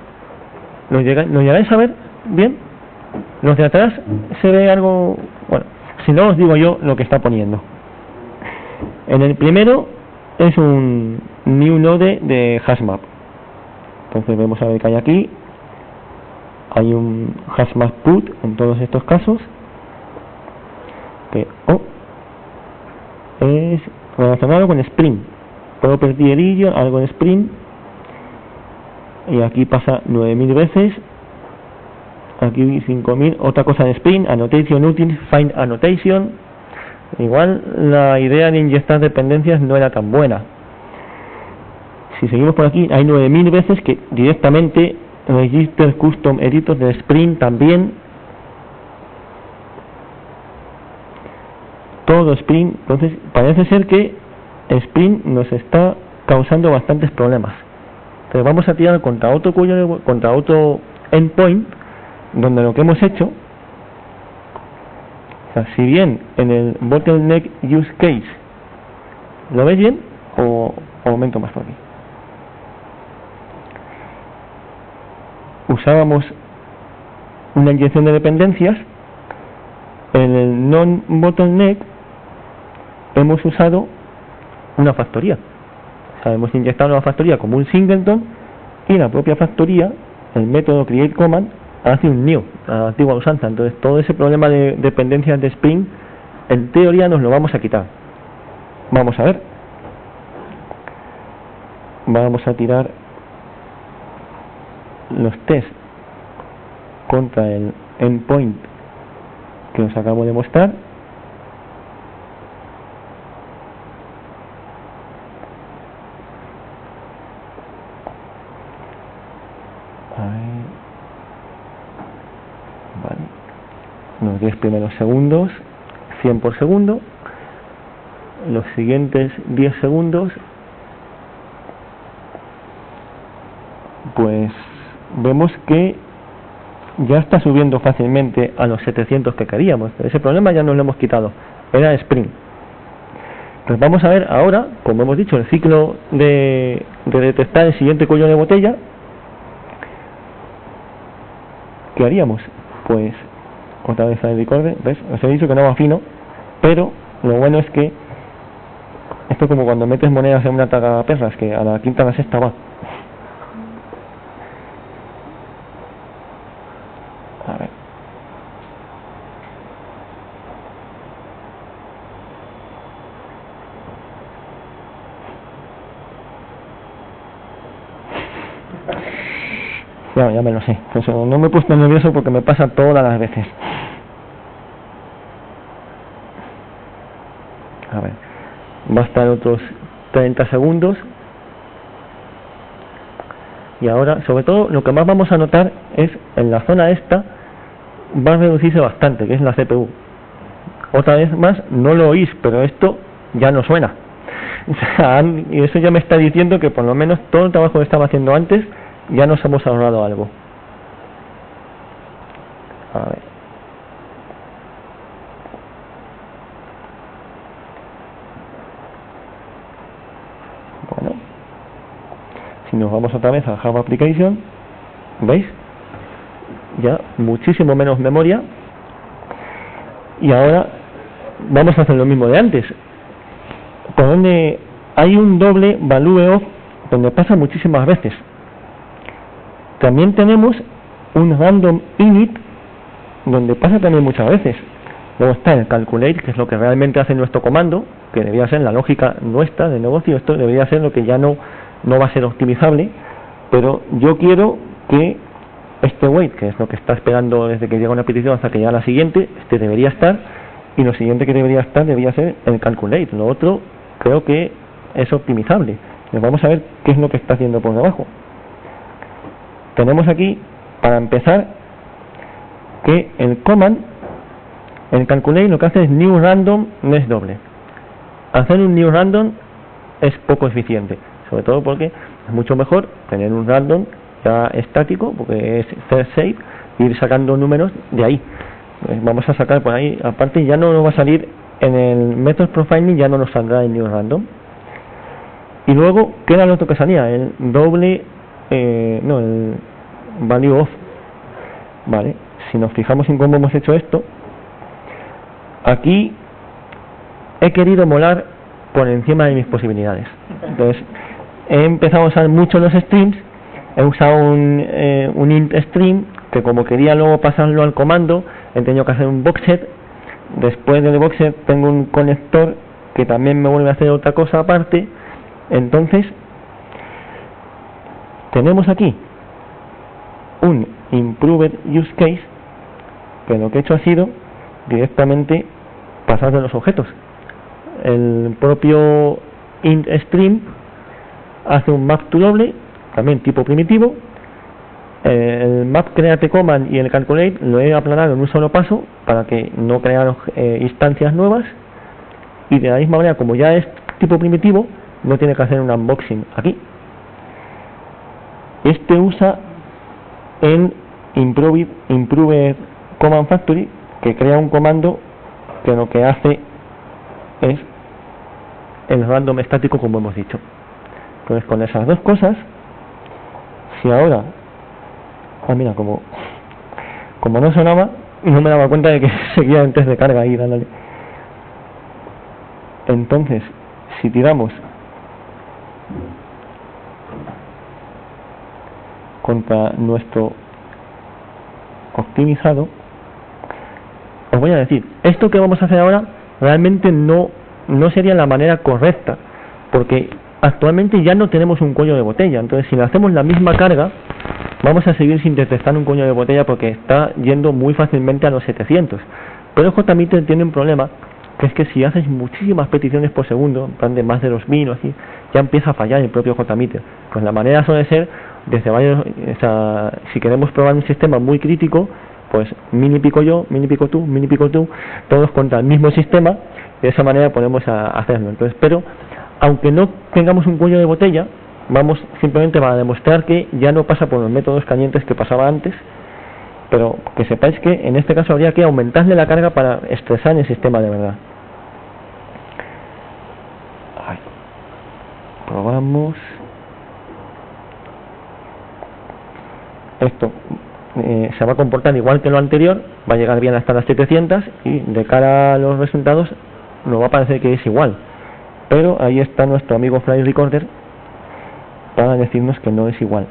¿Nos llegáis a ver bien? Los de atrás se ve algo. Bueno, si no os digo yo lo que está poniendo. En el primero es un new node de hashmap. Entonces vamos a ver que hay aquí. Hay un hashmap put en todos estos casos, que es relacionado con Spring, property region, algo en Spring, y aquí pasa 9.000 veces. Aquí 5.000, otra cosa en Spring, annotation util, find annotation. Igual la idea de inyectar dependencias no era tan buena. Si seguimos por aquí, hay 9.000 veces que directamente register custom editor de Spring también. Todo Spring. Entonces parece ser que Spring nos está causando bastantes problemas. Entonces vamos a tirar contra otro endpoint, donde lo que hemos hecho, o sea, si bien en el bottleneck use case, ¿lo veis bien? O aumento más por aquí. usábamos una inyección de dependencias, en el non-bottleneck hemos usado una factoría. O sea, hemos inyectado una factoría como un singleton, y la propia factoría, el método create command, hace un new, a la antigua usanza. Entonces todo ese problema de dependencias de Spring, en teoría nos lo vamos a quitar. Vamos a ver. Vamos a tirar los tests contra el endpoint que os acabo de mostrar. A ver. Vale. Los 10 primeros segundos, 100 por segundo. Los siguientes 10 segundos, pues vemos que ya está subiendo fácilmente a los 700 que queríamos. Ese problema ya nos lo hemos quitado, era Spring. Pues vamos a ver ahora, como hemos dicho, el ciclo de detectar el siguiente cuello de botella. ¿Qué haríamos? Pues otra vez al recorder, ¿ves? Os he dicho que no va fino, pero lo bueno es que esto es como cuando metes monedas en una tagaperras, que a la quinta a la sexta va. A ver. Ya me lo sé. Eso, no me he puesto nervioso porque me pasa todas las veces. A ver. Va a estar otros 30 segundos. Y ahora, sobre todo, lo que más vamos a notar es en la zona esta va a reducirse bastante, que es la CPU. Otra vez más, no lo oís, pero esto ya no suena. O sea, y eso ya me está diciendo que por lo menos todo el trabajo que estaba haciendo antes ya nos hemos ahorrado algo. A ver. Bueno, si nos vamos otra vez a Java Application, ¿veis? Ya muchísimo menos memoria. Y ahora vamos a hacer lo mismo de antes, por donde hay un doble value of, donde pasa muchísimas veces. También tenemos un random init, donde pasa también muchas veces. Luego está el calculate, que es lo que realmente hace nuestro comando, que debería ser la lógica nuestra de negocio. Esto debería ser lo que ya no va a ser optimizable, pero yo quiero que este wait, que es lo que está esperando desde que llega una petición hasta que llega la siguiente, este debería estar, y lo siguiente que debería estar debería ser el calculate. Lo otro creo que es optimizable. Pues vamos a ver qué es lo que está haciendo por debajo. Tenemos aquí, para empezar, que el command, el calculate, lo que hace es new random, no es doble. Hacer un new random es poco eficiente, sobre todo porque es mucho mejor tener un random ya estático, porque es third save, y ir sacando números de ahí. Pues vamos a sacar por ahí, aparte ya no nos va a salir en el method profiling, ya no nos saldrá el new random. Y luego, ¿qué era lo otro que salía? El doble, no, el value of. Vale, si nos fijamos en cómo hemos hecho esto, aquí he querido molar por encima de mis posibilidades. Entonces, he empezado a usar mucho los streams. He usado un int stream, que como quería luego pasarlo al comando, he tenido que hacer un boxset. Después del boxset tengo un conector que también me vuelve a hacer otra cosa aparte. Entonces, tenemos aquí un improved use case, que lo que he hecho ha sido directamente pasar de los objetos. El propio int stream hace un map to doble, también tipo primitivo. El map create command y el calculate lo he aplanado en un solo paso para que no crear instancias nuevas, y de la misma manera, como ya es tipo primitivo, no tiene que hacer un unboxing aquí. Este usa el improved command factory, que crea un comando que lo que hace es el random estático, como hemos dicho. Entonces, con esas dos cosas, si ahora Mira, como no sonaba, no me daba cuenta de que seguía en test de carga ahí dándole. Entonces, si tiramos contra nuestro optimizado, os voy a decir, esto que vamos a hacer ahora realmente no sería la manera correcta, porque actualmente ya no tenemos un cuello de botella. Entonces, si le hacemos la misma carga, vamos a seguir sin detectar un cuello de botella porque está yendo muy fácilmente a los 700. Pero el JMeter tiene un problema, que es que si haces muchísimas peticiones por segundo, en plan de más de 2000 o así, ya empieza a fallar el propio JMeter. Pues la manera suele ser, desde varios, si queremos probar un sistema muy crítico, pues mini pico yo, mini pico tú, todos contra el mismo sistema. De esa manera podemos hacerlo. Entonces, pero aunque no tengamos un cuello de botella, vamos simplemente para demostrar que ya no pasa por los métodos calientes que pasaba antes, pero que sepáis que en este caso habría que aumentarle la carga para estresar el sistema de verdad. Probamos esto. Se va a comportar igual que lo anterior, va a llegar bien hasta las 700 y de cara a los resultados nos va a parecer que es igual, pero ahí está nuestro amigo Flight Recorder para decirnos que no es igual.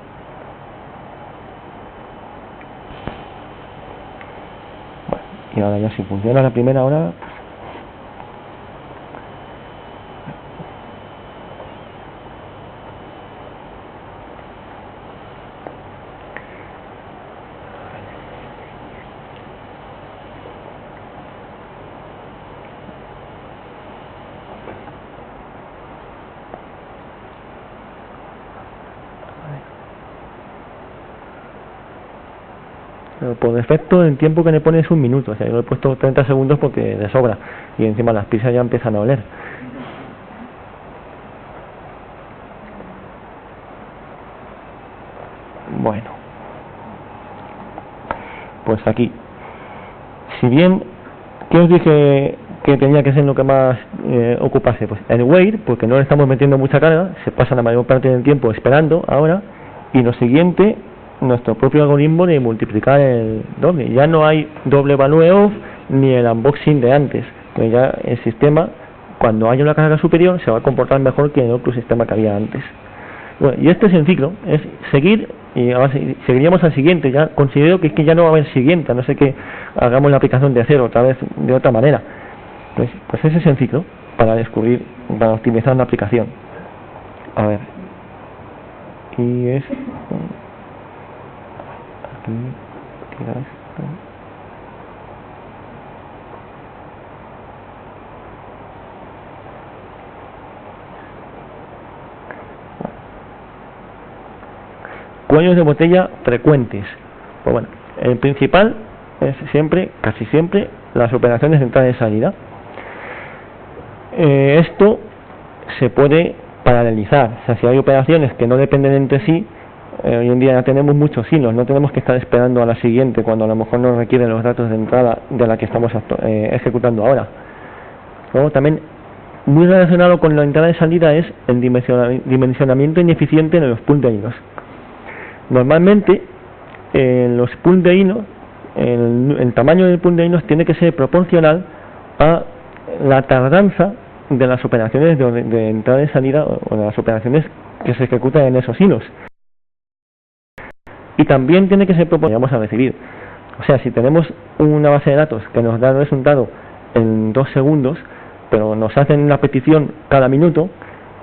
Bueno, y ahora ya si funciona la primera hora, por defecto el tiempo que le pone es 1 minuto, o sea, yo le he puesto 30 segundos porque de sobra, y encima las pizzas ya empiezan a oler. Bueno, pues aquí, si bien, ¿qué os dije que tenía que ser lo que más ocupase? Pues el wait, porque no le estamos metiendo mucha carga, se pasa la mayor parte del tiempo esperando ahora, y lo siguiente, nuestro propio algoritmo de multiplicar el doble. Ya no hay doble value of ni el unboxing de antes, que ya el sistema, cuando haya una carga superior, se va a comportar mejor que el otro sistema que había antes. Bueno, y este es el ciclo, es seguir, y ahora seguiríamos al siguiente. Ya considero que es que ya no va a haber siguiente, a no ser que hagamos la aplicación de cero otra vez de otra manera. Pues ese es el ciclo para descubrir, para optimizar una aplicación. A ver, y es aquí, tira esto. Cuellos de botella frecuentes. Pues bueno, el principal es siempre, casi siempre, las operaciones de entrada y salida. Esto se puede paralelizar, o sea, si hay operaciones que no dependen entre sí, hoy en día ya tenemos muchos hilos, no tenemos que estar esperando a la siguiente cuando a lo mejor nos requieren los datos de entrada de la que estamos ejecutando ahora. Luego también, muy relacionado con la entrada y salida, es el dimensionamiento ineficiente de los pools de hilos. Normalmente, los pools de hilos, el tamaño del pool de hilos tiene que ser proporcional a la tardanza de las operaciones de entrada y salida, o de las operaciones que se ejecutan en esos hilos. Y también tiene que ser proporcional a recibir. O sea, si tenemos una base de datos que nos da el resultado en 2 segundos, pero nos hacen una petición cada minuto,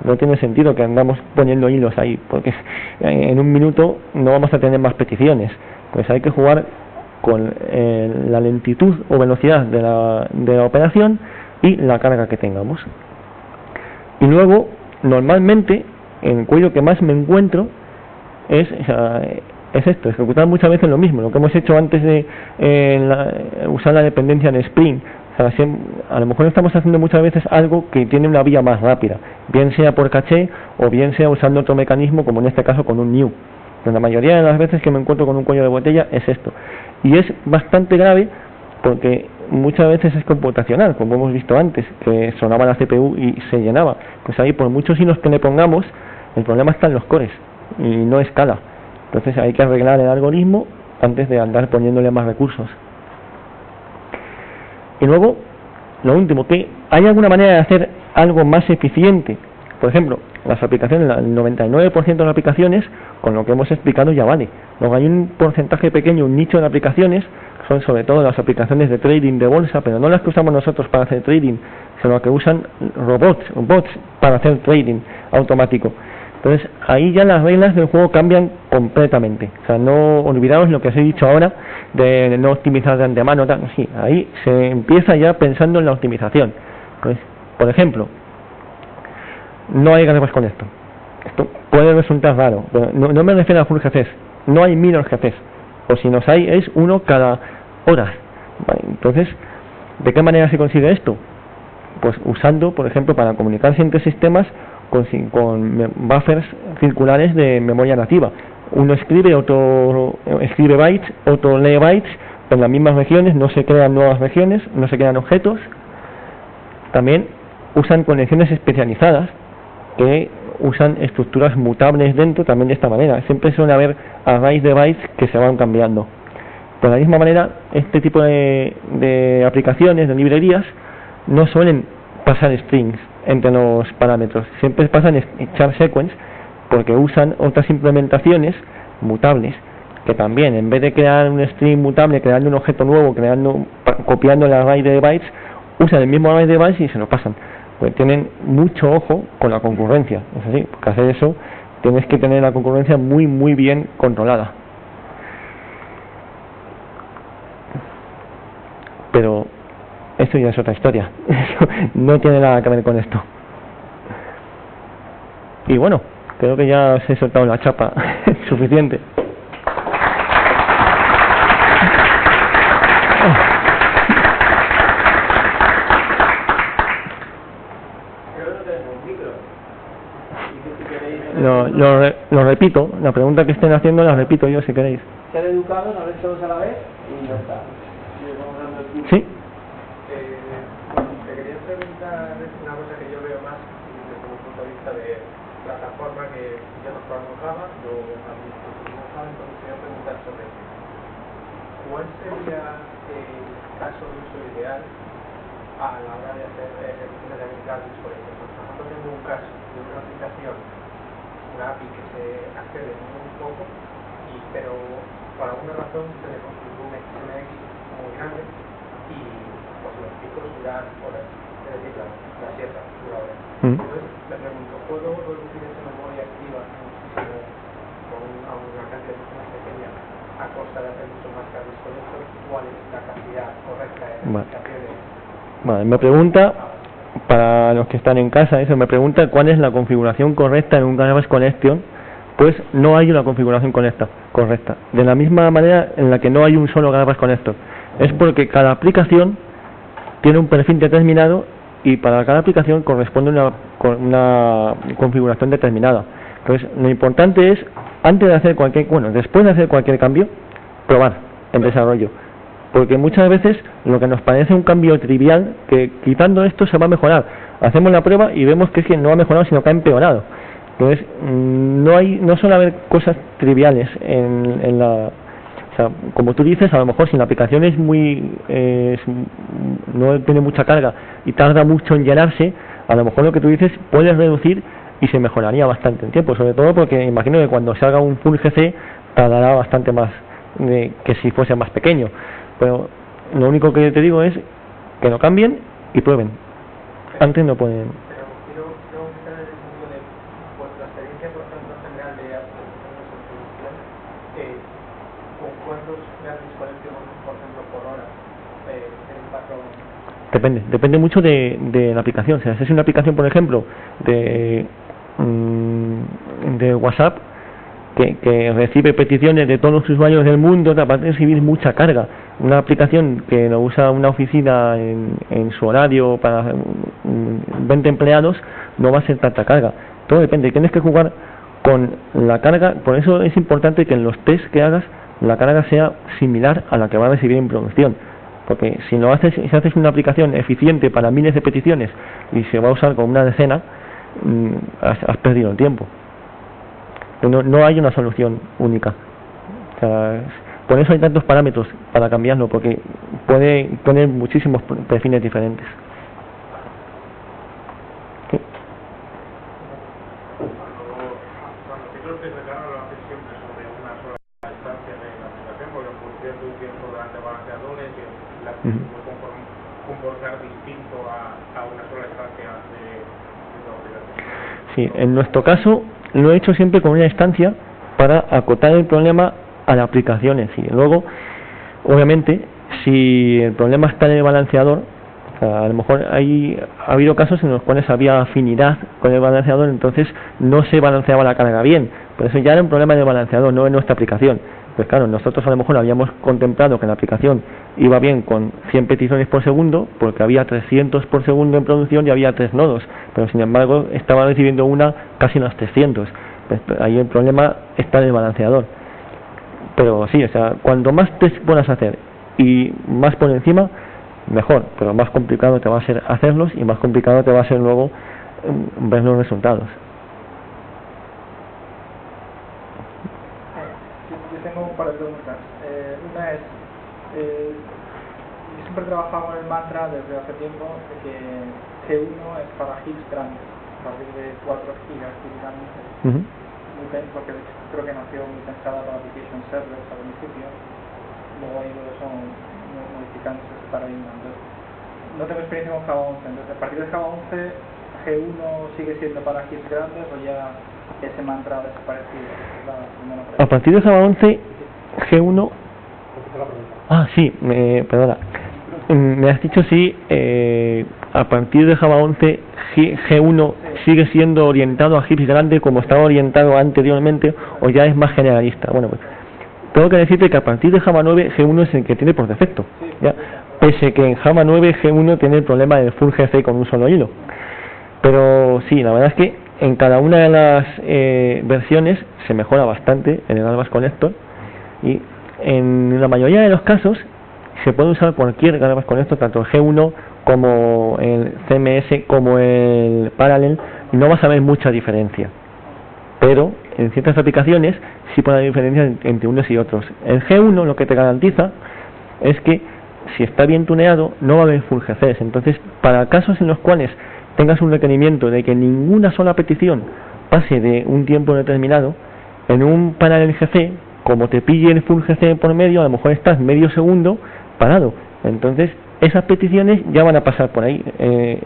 no tiene sentido que andamos poniendo hilos ahí, porque en 1 minuto no vamos a tener más peticiones. Pues hay que jugar con la lentitud o velocidad de la operación y la carga que tengamos. Y luego, normalmente, el cuello que más me encuentro es esto, ejecutar muchas veces lo mismo, lo que hemos hecho antes de usar la dependencia en Spring. O sea, a lo mejor estamos haciendo muchas veces algo que tiene una vía más rápida, bien sea por caché o bien sea usando otro mecanismo, como en este caso con un new. Pero la mayoría de las veces que me encuentro con un cuello de botella es esto. Y es bastante grave porque muchas veces es computacional, como hemos visto antes, que sonaba la CPU y se llenaba. Pues ahí, por muchos hilos que le pongamos, el problema está en los cores y no escala. Entonces hay que arreglar el algoritmo antes de andar poniéndole más recursos. Y luego, lo último, que ¿hay alguna manera de hacer algo más eficiente? Por ejemplo, las aplicaciones, el 99% de las aplicaciones, con lo que hemos explicado ya vale. Luego hay un porcentaje pequeño, un nicho de aplicaciones, son sobre todo las aplicaciones de trading de bolsa, pero no las que usamos nosotros para hacer trading, sino que usan bots para hacer trading automático. Entonces, ahí ya las reglas del juego cambian completamente. O sea, no olvidaos lo que os he dicho ahora de no optimizar de antemano. Sí, ahí se empieza ya pensando en la optimización. Pues, por ejemplo, no hay gafas con esto. Esto puede resultar raro, pero no me refiero a full GCs. No hay 1000 GCs. O si los hay, es uno cada hora. Vale, entonces, ¿de qué manera se consigue esto? Pues usando, por ejemplo, para comunicarse entre sistemas con buffers circulares de memoria nativa. Uno escribe, otro escribe bytes, otro lee bytes en las mismas regiones, no se crean nuevas regiones, no se crean objetos. También usan conexiones especializadas que usan estructuras mutables dentro también de esta manera. Siempre suele haber arrays de bytes que se van cambiando. De la misma manera, este tipo de aplicaciones, de librerías, no suelen pasar strings entre los parámetros, siempre pasan char sequence, porque usan otras implementaciones mutables que también, en vez de crear un string mutable, creando un objeto nuevo, copiando el array de bytes, usan el mismo array de bytes y se lo pasan. Pues tienen mucho ojo con la concurrencia, es así, porque hacer eso tienes que tener la concurrencia muy bien controlada. Pero esto ya es otra historia, no tiene nada que ver con esto. Y bueno, creo que ya os he soltado la chapa suficiente. Lo repito, la pregunta que estén haciendo la repito yo si queréis. Ser educado, no ver todos a la vez y ya está. ¿Sí? Te quería preguntar una cosa que yo veo más desde un punto de vista de plataforma, que yo no programo Java, yo administro Java, entonces quería preguntar sobre cuál sería el caso de uso ideal a la hora de hacer ejercicios de habilidades, por ejemplo. Por ejemplo, tengo un caso de una aplicación, una API que se accede muy poco, pero por alguna razón se le configuró un XMX muy grande y pues los picos duran horas, es decir, la sierra dura horas. Entonces me pregunto, ¿puedo reducir esa memoria activa muchísimo a una cantidad mucho más pequeña a costa de hacer mucho más cargas con esto? ¿Cuál es la cantidad correcta de aplicaciones? Vale, me pregunta, para los que están en casa, me pregunta cuál es la configuración correcta en un Garbage Collection. Pues no hay una configuración correcta. De la misma manera en la que no hay un solo Garbage Collector. Es porque cada aplicación tiene un perfil determinado y para cada aplicación corresponde una configuración determinada. Entonces, lo importante es, después de hacer cualquier cambio, probar en desarrollo. Porque muchas veces lo que nos parece un cambio trivial, que quitando esto se va a mejorar. Hacemos la prueba y vemos que es que no ha mejorado, sino que ha empeorado. Entonces, no suele haber cosas triviales en la... O sea, como tú dices, a lo mejor si la aplicación es no tiene mucha carga y tarda mucho en llenarse, a lo mejor lo que tú dices puedes reducir y se mejoraría bastante en tiempo, sobre todo porque imagino que cuando se haga un full GC tardará bastante más que si fuese más pequeño. Pero lo único que te digo es que lo cambien y prueben. Antes no pueden... Depende mucho de la aplicación. O sea, si es una aplicación, por ejemplo, de WhatsApp, que recibe peticiones de todos los usuarios del mundo, va a recibir mucha carga. Una aplicación que lo usa una oficina en su horario para 20 empleados, no va a ser tanta carga. Todo depende. Tienes que jugar con la carga. Por eso es importante que en los tests que hagas la carga sea similar a la que va a recibir en producción. Porque si haces una aplicación eficiente para miles de peticiones y se va a usar con una decena, has perdido el tiempo. No hay una solución única. O sea, Por eso hay tantos parámetros para cambiarlo, porque puede tener muchísimos perfiles diferentes. ¿Sí? Cuando hacéis los test de carga lo hacéis siempre sobre una sola instancia de la aplicación, porque en función de un tiempo delante de balanceadores y la puede comportar distinto a una sola instancia de la aplicación. Sí, en nuestro caso lo he hecho siempre con una instancia para acotar el problema a la aplicación en sí. Luego, obviamente, si el problema está en el balanceador, o sea, a lo mejor ha habido casos en los cuales había afinidad con el balanceador, entonces no se balanceaba la carga bien, pero eso ya era un problema del balanceador, no de nuestra aplicación. Pues claro, nosotros a lo mejor habíamos contemplado que la aplicación iba bien con 100 peticiones por segundo, porque había 300 por segundo en producción y había 3 nodos, pero sin embargo estaba recibiendo una casi en las 300. Pues ahí el problema está en el balanceador. Pero sí, o sea, cuanto más test puedas hacer y más por encima, mejor, pero más complicado te va a ser hacerlos y más complicado te va a ser luego ver los resultados. Yo tengo un par de preguntas. Una es, yo siempre he trabajado con el mantra desde hace tiempo de que G1 es para hits grandes, a partir de 4 gigas típicamente. Porque de hecho creo que nació muy pensada para application servers al principio, luego ha ido eso modificándose ese paradigma. Entonces, no tengo experiencia con Java 11, entonces a partir de Java 11 G1 sigue siendo para hits grandes o ya ese mantra ha desaparecido. A partir de Java 11 G1 sí, perdona, me has dicho si a partir de Java 11 G1 sigue siendo orientado a hips grande como estaba orientado anteriormente o ya es más generalista. Bueno, pues tengo que decirte que a partir de Java 9 G1 es el que tiene por defecto, ¿ya? Pese que en Java 9 G1 tiene el problema del full GC con un solo hilo. Pero sí, la verdad es que en cada una de las versiones se mejora bastante en el Garbage Collector y en la mayoría de los casos se puede usar cualquier Garbage Collector, tanto el G1 como el CMS como el Parallel, y no vas a ver mucha diferencia, pero en ciertas aplicaciones sí puede haber diferencias entre unos y otros. El G1 lo que te garantiza es que si está bien tuneado no va a haber full GCs, entonces para casos en los cuales tengas un requerimiento de que ninguna sola petición pase de un tiempo determinado, en un Parallel GC, como te pille el full GC por medio, a lo mejor estás medio segundo parado, entonces esas peticiones ya van a pasar por ahí,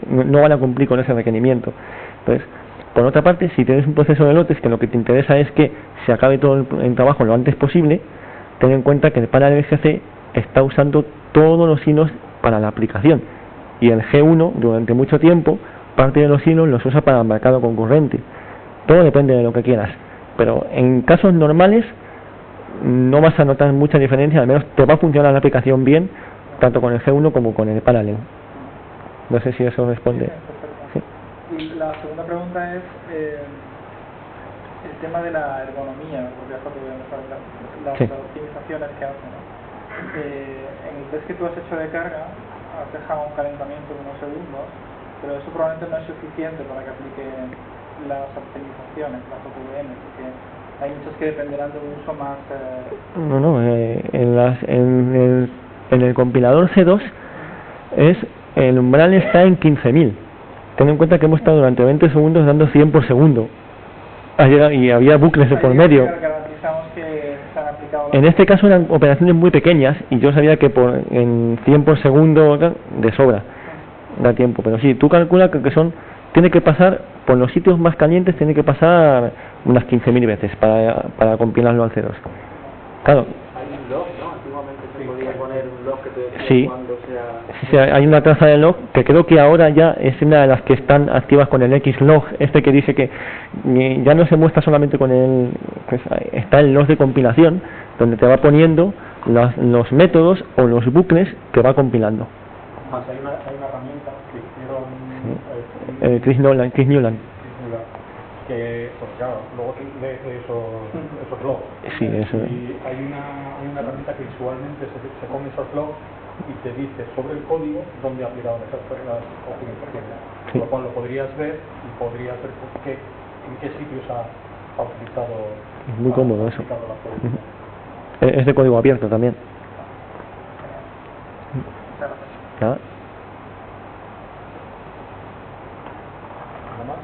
no van a cumplir con ese requerimiento. Entonces, por otra parte, si tienes un proceso de lotes que lo que te interesa es que se acabe todo el trabajo lo antes posible, ten en cuenta que el Parallel GC está usando todos los hilos para la aplicación y el G1 durante mucho tiempo parte de los hilos los usa para el mercado concurrente. Todo depende de lo que quieras, pero en casos normales no vas a notar mucha diferencia, al menos te va a funcionar la aplicación bien tanto con el G1 como con el Parallel. No sé si eso responde. Sí. Y la segunda pregunta es el tema de la ergonomía, porque es lo que vemos ahora, las optimizaciones que hacen, ¿no? En el test que tú has hecho de carga has dejado un calentamiento de unos segundos, pero eso probablemente no es suficiente para que aplique las optimizaciones, las OVM, porque hay muchos que dependerán de un uso más... En el compilador C2 el umbral está en 15.000. Ten en cuenta que hemos estado durante 20 segundos dando 100 por segundo y había bucles de por medio. En este caso eran operaciones muy pequeñas y yo sabía que en 100 por segundo de sobra da tiempo, pero sí, tú calculas que tiene que pasar por los sitios más calientes, tiene que pasar unas 15.000 veces para compilarlo al C2. Claro. Sí, hay una traza de log que creo que ahora ya es una de las que están activas con el Xlog, que dice que ya no se muestra solamente con pues está el log de compilación, donde te va poniendo los métodos o los bucles que va compilando. Hay una herramienta que hicieron Chris Newland, que, pues claro, luego lee esos logs. Sí, eso. Y hay una herramienta que visualmente se come esos logs y te dice sobre el código dónde aplicaron esas optimizaciones. Sí. Con lo cual lo podrías ver y podrías ver en qué sitios ha utilizado. Es muy cómodo eso. Es de código abierto también. Muchas gracias. Nada. ¿Nada más?